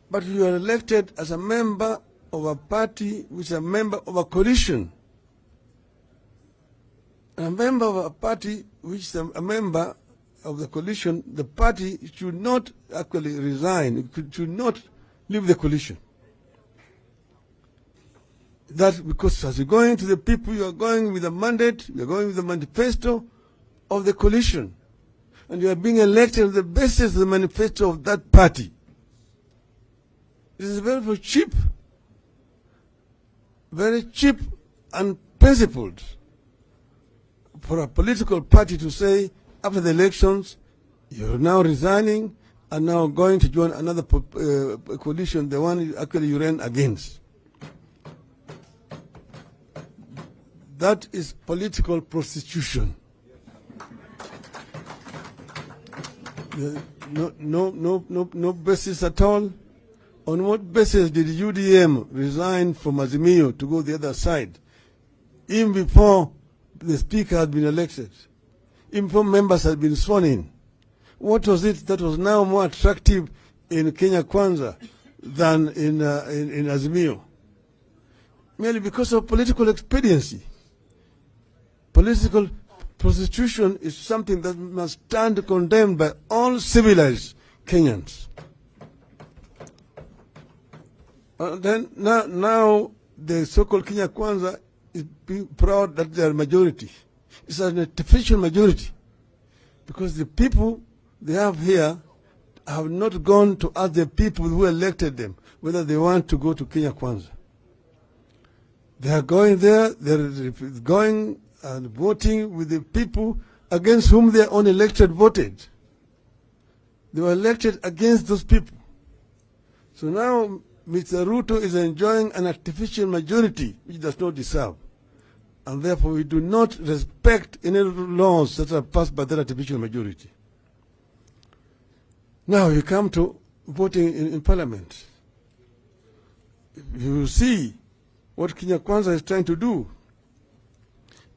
But you are elected as a member of a party which is a member of a coalition. A member of a party which is a member of the coalition, the party should not actually resign, it should not leave the coalition. That's because as you're going to the people, you are going with a mandate, you are going with the manifesto of the coalition. And you are being elected on the basis of the manifesto of that party. This is very cheap and principled for a political party to say, after the elections, you're now resigning and now going to join another coalition, the one actually you ran against. That is political prostitution. No basis at all. On what basis did UDM resign from Azimio to go the other side, even before the speaker had been elected, even before members had been sworn in? What was it that was now more attractive in Kenya Kwanza than in Azimio? Merely because of political expediency. Political prostitution is something that must stand condemned by all civilized Kenyans. Then now the so-called Kenya Kwanza is being proud that they are majority. It's an artificial majority because the people they have here have not gone to ask the people who elected them whether they want to go to Kenya Kwanza. They are going there, they're going and voting with the people against whom their own elected voted. They were elected against those people. So now Mr. Ruto is enjoying an artificial majority which does not deserve. And therefore we do not respect any laws that are passed by that artificial majority. Now you come to voting in parliament. You see what Kenya Kwanza is trying to do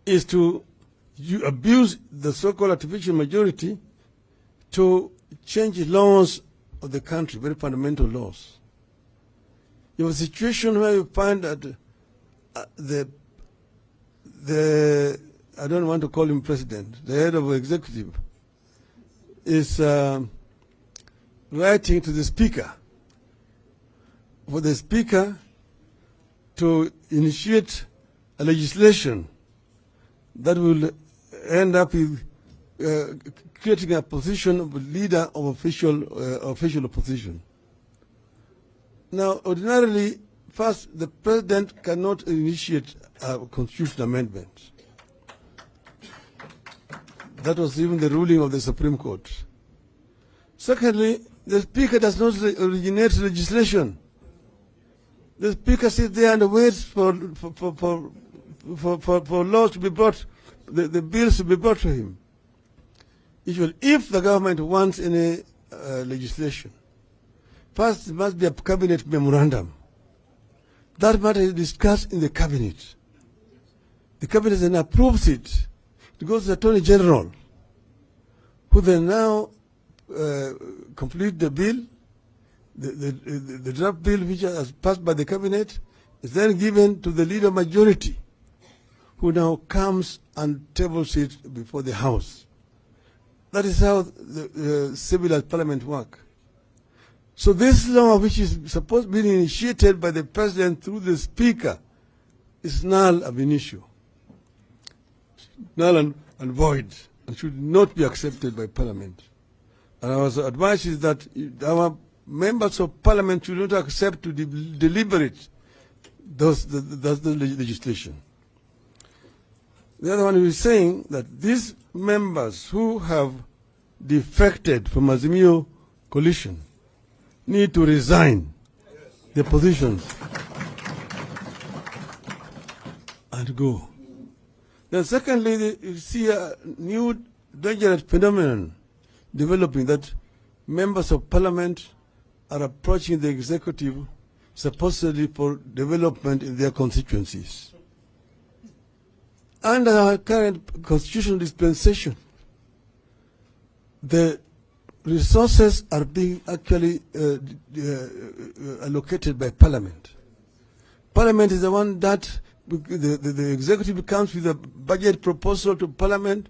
is to abuse the so-called artificial majority to change the of the country, very fundamental laws. You have a situation where you find that the I don't want to call him president, the head of the executive, is writing to the speaker for the speaker to initiate a legislation that will end up with creating a position of a leader of official opposition. Now, ordinarily, first, the president cannot initiate a constitutional amendment. That was even the ruling of the Supreme Court. Secondly, the speaker does not originate legislation. The speaker sits there and waits for laws to be brought, the bills to be brought to him. Usually, if the government wants any legislation, first, it must be a cabinet memorandum. That matter is discussed in the cabinet. The cabinet then approves it. It goes to the Attorney General, who then now complete the bill. The draft bill which is passed by the cabinet is then given to the leader majority, who now comes and tables it before the House. That is how the civilized parliament work. So this law, which is supposed to be initiated by the president through the speaker, is null ab initio, null and void, and should not be accepted by parliament. And our advice is that our members of parliament should not accept to deliberate the legislation. The other one is saying that these members who have defected from Azimio coalition need to resign their positions and go. Then secondly, you see a new dangerous phenomenon developing, that members of parliament are approaching the executive supposedly for development in their constituencies. Under our current constitutional dispensation, the resources are being actually allocated by Parliament. Parliament is the one that the executive comes with a budget proposal to Parliament.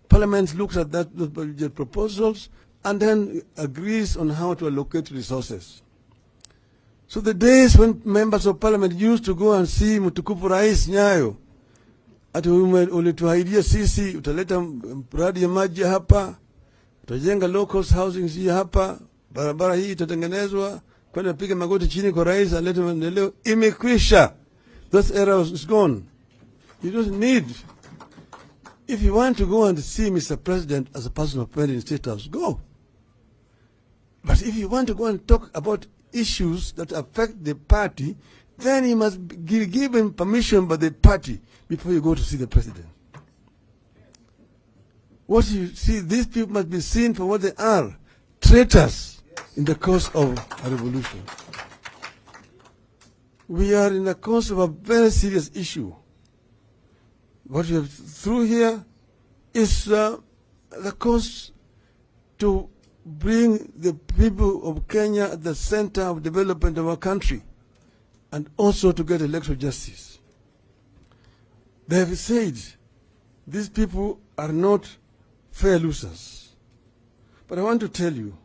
Parliament looks at those budget proposals and then agrees on how to allocate resources. So the days when members of Parliament used to go and see Mtukufu Rais Nyayo, ati ulituahidia sisi utaleta mradi ya maji hapa, utajenga low cost housing hii hapa, barabara hii itatengenezwa, kwenda piga magoti chini kwa rais alete maendeleo, imekwisha. That era is gone. You don't need. If you want to go and see Mr. President as a person of merit in State House, go. But if you want to go and talk about issues that affect the party, then you must be given permission by the party before you go to see the president. What you see, these people must be seen for what they are, traitors in the cause of a revolution. We are in the course of a very serious issue. What we have through here is the course to bring the people of Kenya at the center of development of our country, and also to get electoral justice. They have said these people are not fair losers. But I want to tell you,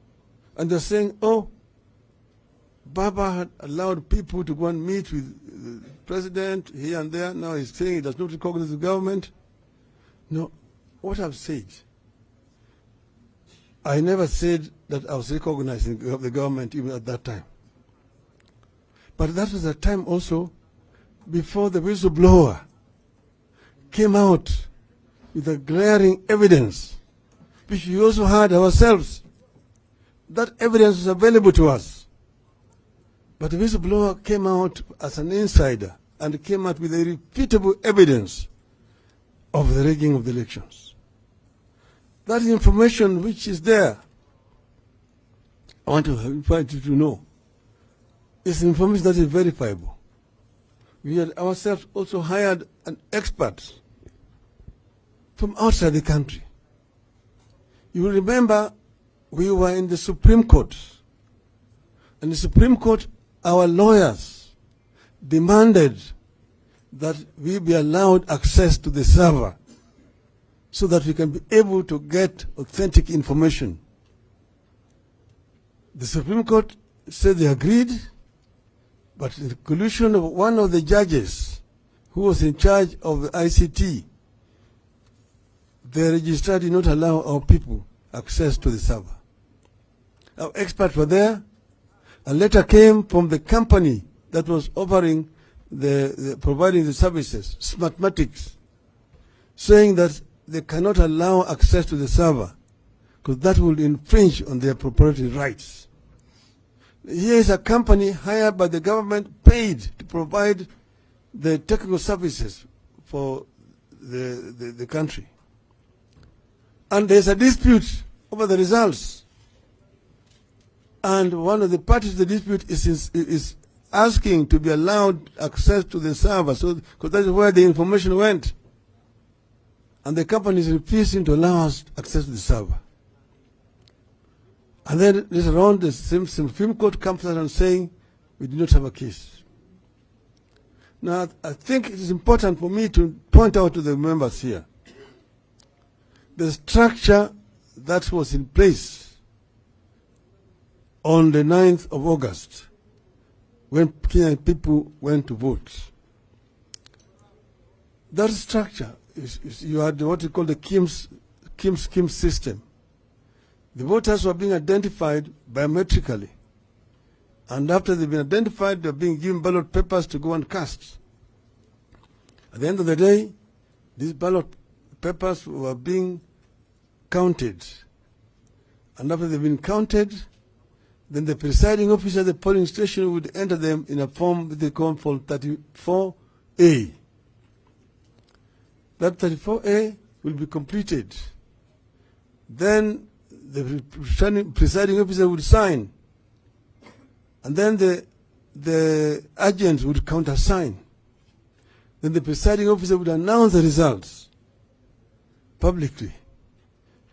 and they're saying, oh, Baba had allowed people to go and meet with the president here and there. Now he's saying he does not recognize the government. No, what I've said, I never said that I was recognizing the government even at that time. But that was a time also before the whistleblower came out with a glaring evidence, which we also had ourselves. That evidence was available to us. But the whistleblower came out as an insider and came out with irrefutable evidence of the rigging of the elections. That information which is there, I want to invite you to know, is information that is verifiable. We had ourselves also hired an expert from outside the country. You will remember we were in the Supreme Court. And the Supreme Court, our lawyers demanded that we be allowed access to the server so that we can be able to get authentic information. The Supreme Court said they agreed, but the collusion of one of the judges who was in charge of the ICT, the registrar did not allow our people access to the server. Our experts were there. A letter came from the company that was offering providing the services, Smartmatics, saying that they cannot allow access to the server because that will infringe on their proprietary rights. Here is a company hired by the government, paid to provide the technical services for the country. And there's a dispute over the results. And one of the parties to the dispute is asking to be allowed access to the server, so because that is where the information went. And the company is refusing to allow us access to the server. And then later on, the Supreme Court comes out and saying, we do not have a case. Now, I think it is important for me to point out to the members here, the structure that was in place on the 9th of August, when Kenyan people went to vote. That structure you had what you call the Kim system. The voters were being identified biometrically. And after they've been identified, they're being given ballot papers to go and cast. At the end of the day, these ballot papers were being counted And after they've been counted, then the presiding officer at the polling station would enter them in a form that they call Form 34A. That 34A will be completed. Then the presiding officer would sign, and then the agent would countersign. Then the presiding officer would announce the results publicly,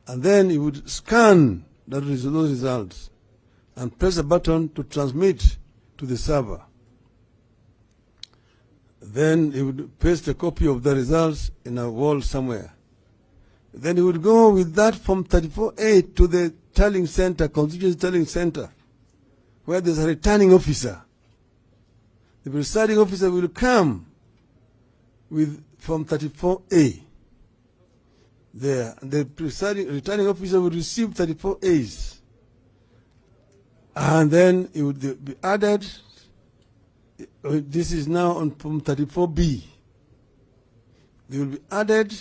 and then he would scan those results and press a button to transmit to the server. Then he would paste a copy of the results in a wall somewhere. Then he would go with that Form 34A to the tallying center, constituency tallying center, where there's a returning officer. The presiding officer will come with Form 34A there. And the returning officer will receive 34As. And then it would be added. This is now on Form 34B. They will be added,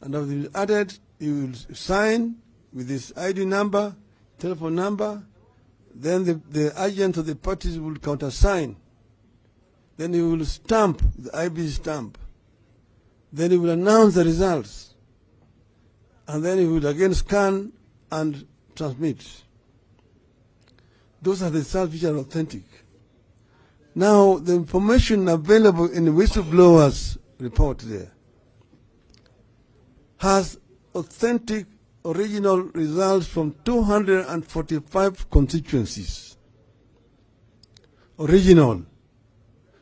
and after they will be added, you will sign with this ID number, telephone number. Then the agent of the parties will countersign. Then he will stamp the IB stamp. Then he will announce the results. And then he will again scan and transmit. Those are the results which are authentic. Now, the information available in the whistleblower's report there has authentic, original results from 245 constituencies. Original,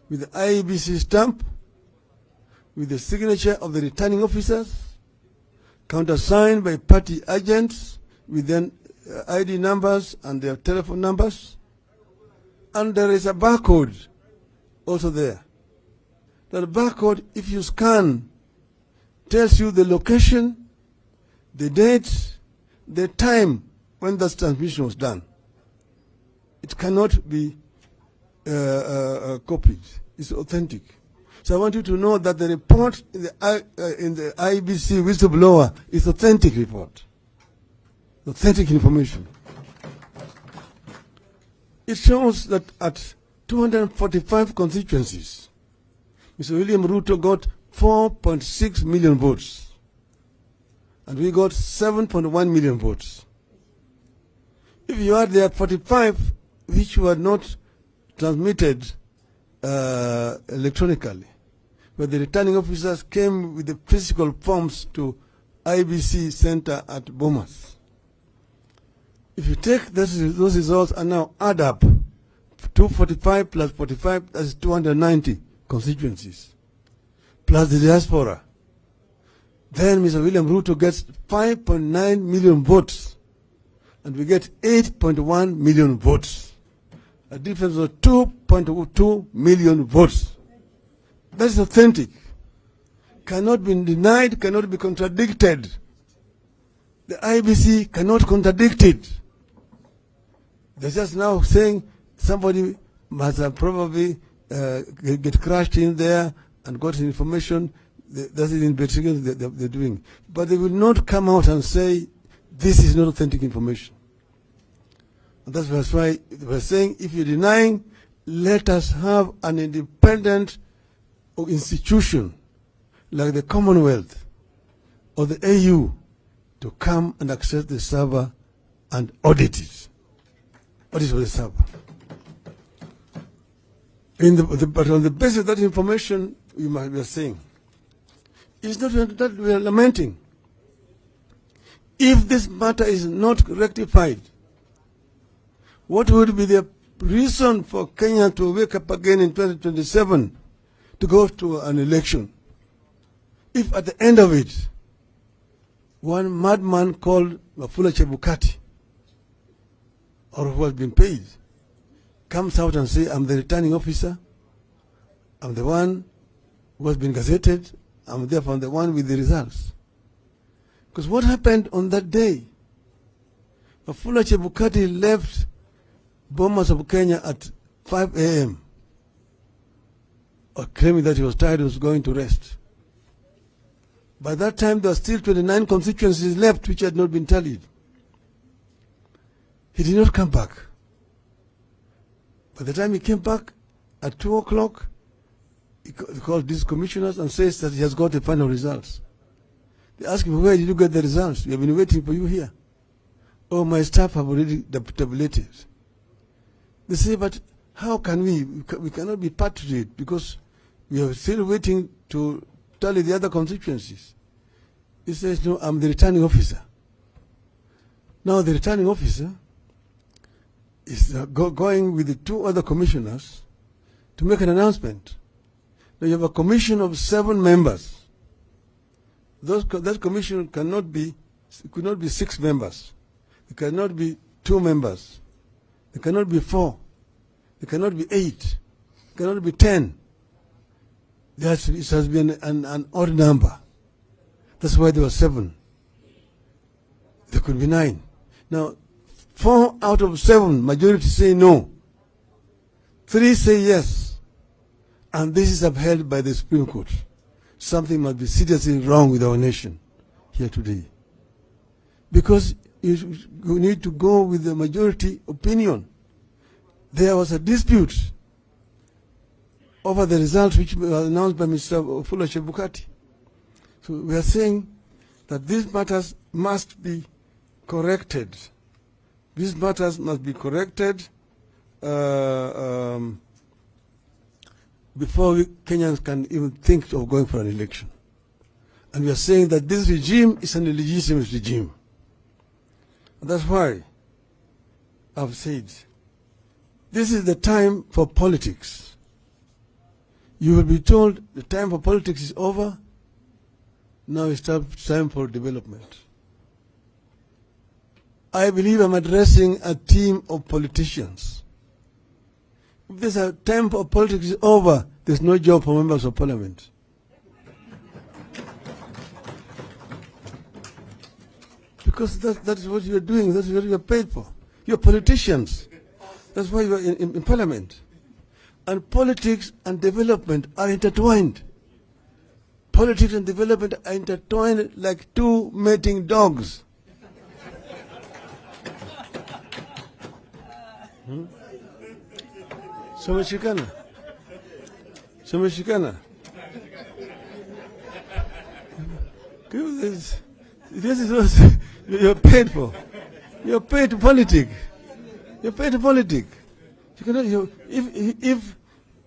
with the IEBC stamp, with the signature of the returning officers, countersigned by party agents, with then ID numbers and their telephone numbers. And there is a barcode also there. That barcode, if you scan, tells you the location, the date, the time when that transmission was done. It cannot be copied. It's authentic. So I want you to know that the report in the IBC whistleblower is authentic report. Authentic information. It shows that at 245 constituencies, Mr. William Ruto got 4.6 million votes, and we got 7.1 million votes. If you add the 45 which were not transmitted electronically, where the returning officers came with the physical forms to IBC Center at Bomas. If you take those results and now add up 245 plus 45, that's 290 constituencies, plus the diaspora, then Mr. William Ruto gets 5.9 million votes, and we get 8.1 million votes, a difference of 2.2 million votes. That is authentic, cannot be denied, cannot be contradicted. The IBC cannot contradict it. They're just now saying somebody must have probably get crashed in there and got information. That's the investigation they're doing. But they will not come out and say this is not authentic information. And that's why we're saying, if you're denying, let us have an independent institution like the Commonwealth or the AU to come and access the server and audit it. Audit of the server. But on the basis of that information, we are saying, it's not that we are lamenting. If this matter is not rectified, what would be the reason for Kenya to wake up again in 2027 to go to an election? If at the end of it, one madman called Wafula Chebukati, or who has been paid, comes out and says, I'm the returning officer, I'm the one who has been gazetted, I'm therefore the one with the results. Because what happened on that day? Wafula Chebukati left Bomas of Kenya at 5 a.m. claiming that he was tired, he was going to rest. By that time, there were still 29 constituencies left which had not been tallied. He did not come back. By the time he came back at 2 o'clock, he called these commissioners and says that he has got the final results. They asked him, where did you get the results? We have been waiting for you here. Oh, my staff have already tabulated. They say, but how can we? We cannot be part of it because we are still waiting to tally the other constituencies. He says, no, I'm the returning officer. Now the returning officer is going with the 2 other commissioners to make an announcement. Now you have a commission of 7 members. That commission could not be 6 members. It cannot be 2 members. It cannot be 4. It cannot be 8. It cannot be 10. It has been an odd number. That's why there were 7. There could be 9. Now, 4 out of 7, majority say no. 3 say yes. And this is upheld by the Supreme Court. Something must be seriously wrong with our nation here today. Because you need to go with the majority opinion. There was a dispute over the results which were announced by Mr. Ofula Chebukati. So we are saying that these matters must be corrected. These matters must be corrected before Kenyans can even think of going for an election. And we are saying that this regime is an illegitimate regime. And that's why I've said, this is the time for politics. You will be told the time for politics is over. Now it's time for development. I believe I'm addressing a team of politicians. If there's a time for politics is over, there's no job for members of parliament. Because that's what you're doing, that's what you're paid for. You're politicians. That's why you're in parliament. And politics and development are intertwined. Politics and development are intertwined like 2 mating dogs. Someshikana. This is what you're paid for. You're paid to politic. You're paid to politic. You cannot. If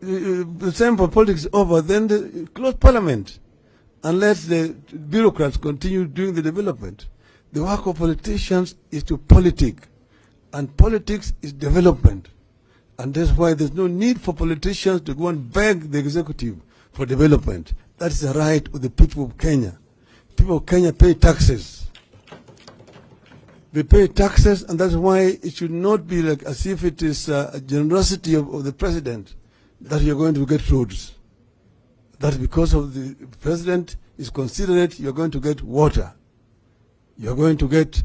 the time for politics is over, then close parliament, and let the bureaucrats continue doing the development. The work of politicians is to politic, and politics is development. And that's why there's no need for politicians to go and beg the executive for development. That is the right of the people of Kenya. People of Kenya pay taxes. They pay taxes, and that's why it should not be like as if it is a generosity of the president that you're going to get roads. That because of the president is considerate, you're going to get water. You're going to get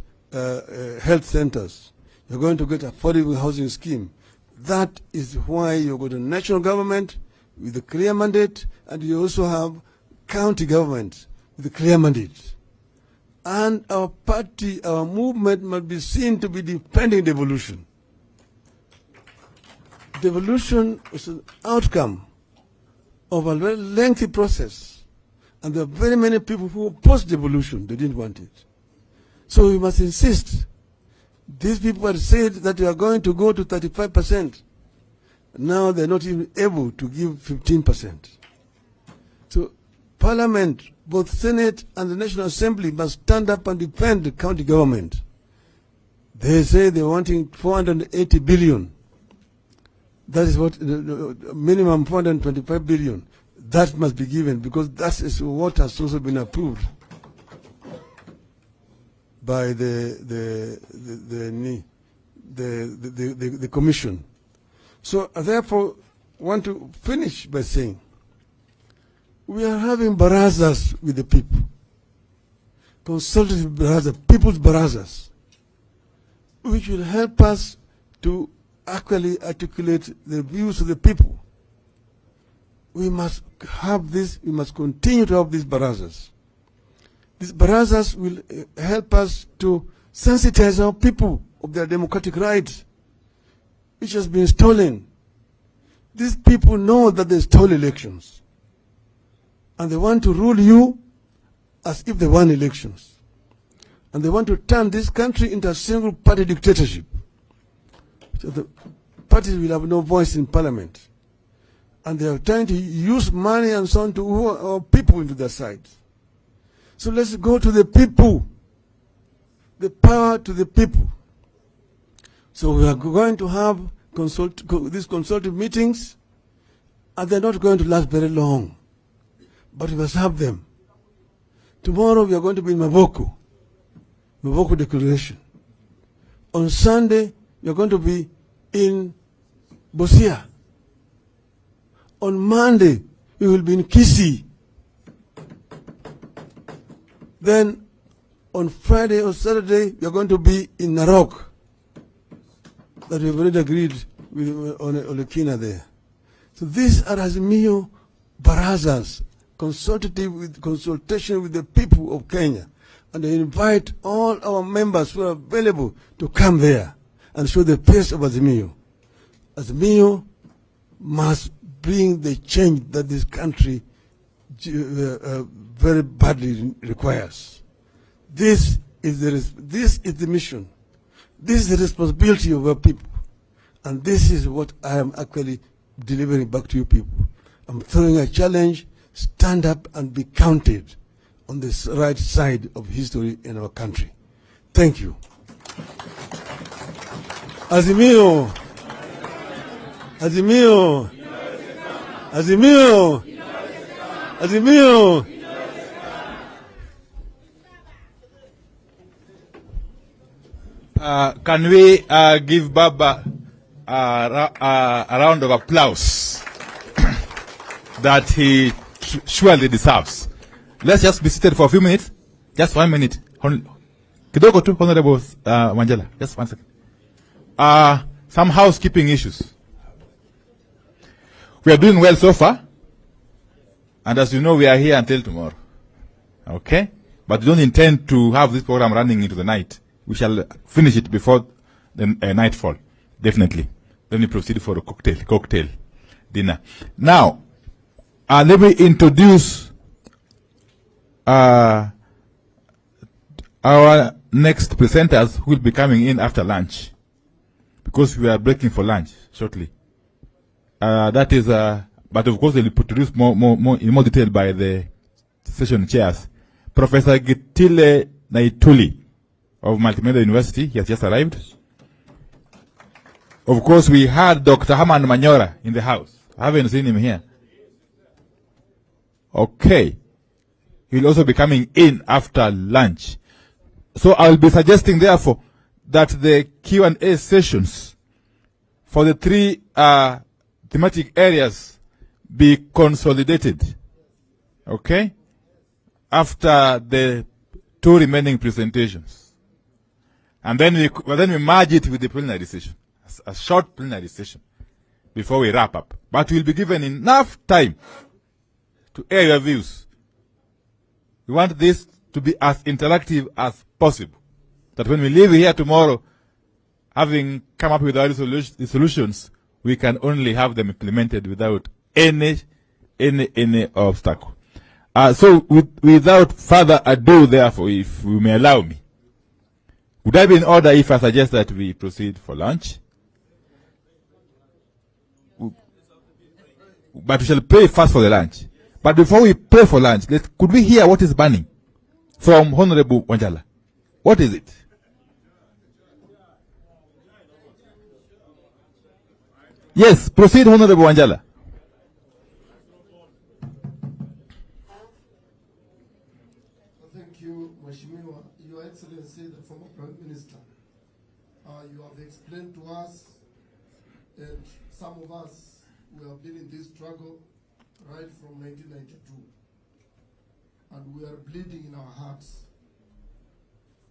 health centers. You're going to get affordable housing scheme. That is why you go to national government with a clear mandate, and you also have county government with a clear mandate. And our party, our movement must be seen to be defending devolution. Devolution is an outcome of a very lengthy process. And there are very many people who opposed devolution. They didn't want it. So we must insist. These people had said that we are going to go to 35%. Now they're not even able to give 15%. So Parliament, both Senate and the National Assembly, must stand up and defend the county government. They say they're wanting 480 billion. That is what the minimum 425 billion. That must be given because that is what has also been approved by the commission. So therefore, want to finish by saying we are having barazas with the people, consultative barazas, people's barazas, which will help us to actually articulate the views of the people. We must have this, we must continue to have these barazas. These barazas will help us to sensitize our people of their democratic rights, which has been stolen. These people know that they stole elections, and they want to rule you as if they won elections. And they want to turn this country into a single-party dictatorship. So the parties will have no voice in parliament. And they are trying to use money and so on to woo our people into their side. So let's go to the people. The power to the people. So we are going to have these consultative meetings, and they're not going to last very long. But we must have them. Tomorrow we are going to be in Maboko Declaration. On Sunday, we are going to be in Busia. On Monday, we will be in Kisii. Then, on Friday or Saturday, we are going to be in Narok. That we have already agreed with Olekina there. So these are Azimio Barazas, consultation with the people of Kenya. And I invite all our members who are available to come there and show the face of Azimio. Azimio must bring the change that this country very badly requires. This is the mission. This is the responsibility of our people. And this is what I am actually delivering back to you people. I'm throwing a challenge. Stand up and be counted on this right side of history in our country. Thank you. Azimio. Azimio. Azimio. Azimio. Can we give Baba a round of applause that he surely deserves? Let's just be seated for a few minutes. Just 1 minute. Kidogo tu, Honorable Wanjala. Just 1 second. Some housekeeping issues. We are doing well so far. And as you know, we are here until tomorrow. Okay? But we don't intend to have this program running into the night. We shall finish it before the nightfall. Definitely. Then we proceed for a cocktail dinner. Now, let me introduce our next presenters who will be coming in after lunch, because we are breaking for lunch shortly. That is, but of course they'll be introduced in more detail by the session chairs. Professor Gitile Naituli of Multimedia University, he has just arrived. Of course, we had Dr. Haman Manyora in the house. I haven't seen him here. Okay. He'll also be coming in after lunch. So I'll be suggesting, therefore, that the Q&A sessions for the three thematic areas be consolidated. Okay? After the two remaining presentations. And then we merge it with the plenary session. A short plenary session before we wrap up. But we'll be given enough time to air your views. We want this to be as interactive as possible. That when we leave here tomorrow, having come up with our solutions, we can only have them implemented without any obstacle. So without further ado, therefore, if you may allow me, would I be in order if I suggest that we proceed for lunch? But we shall pray first for the lunch. But before we pray for lunch, could we hear what is burning from Honorable Wanjala? What is it? Yes, proceed, Honorable Wanjala. Thank you, Mheshimiwa. Your Excellency, the former Prime Minister. You have explained to us, and some of us, we have been in this struggle right from 1992. And we are bleeding in our hearts.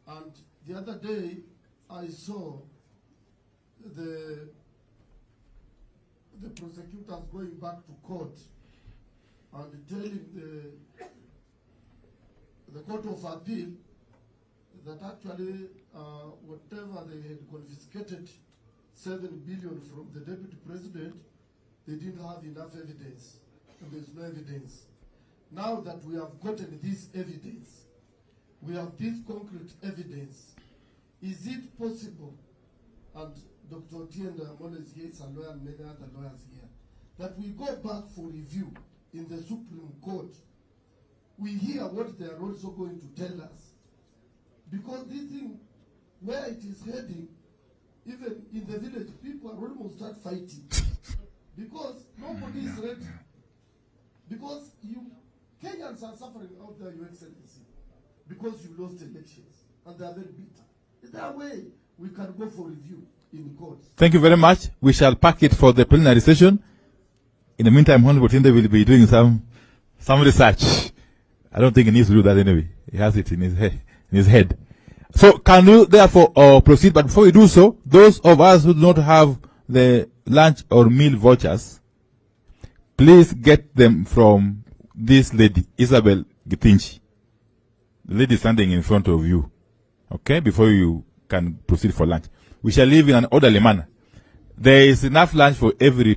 And the other day, I saw the prosecutors going back to court and telling the Court of Appeal that actually whatever they had confiscated, 7 billion from the deputy president, they didn't have enough evidence, and there's no evidence. Now that we have gotten this evidence, we have this concrete evidence, is it possible, and Dr. Otienda Amole is here, is a lawyer, and many other lawyers here, that we go back for review in the Supreme Court? We hear what they are also going to tell us. Because this thing, where it is heading, even in the village, people are almost start fighting. Because nobody is ready. Because Kenyans are suffering out there, Your Excellency, because you lost elections, and they are very bitter. Is there a way we can go for review in courts? Thank you very much. We shall pack it for the plenary session. In the meantime, Honorable Tinde will be doing some research. I don't think he needs to do that anyway. He has it in his head. So can you therefore proceed? But before we do so, those of us who do not have the lunch or meal vouchers, please get them from this lady, Isabel Gitinchi. The lady standing in front of you. Okay? Before you can proceed for lunch. We shall live in an orderly manner. There is enough lunch for every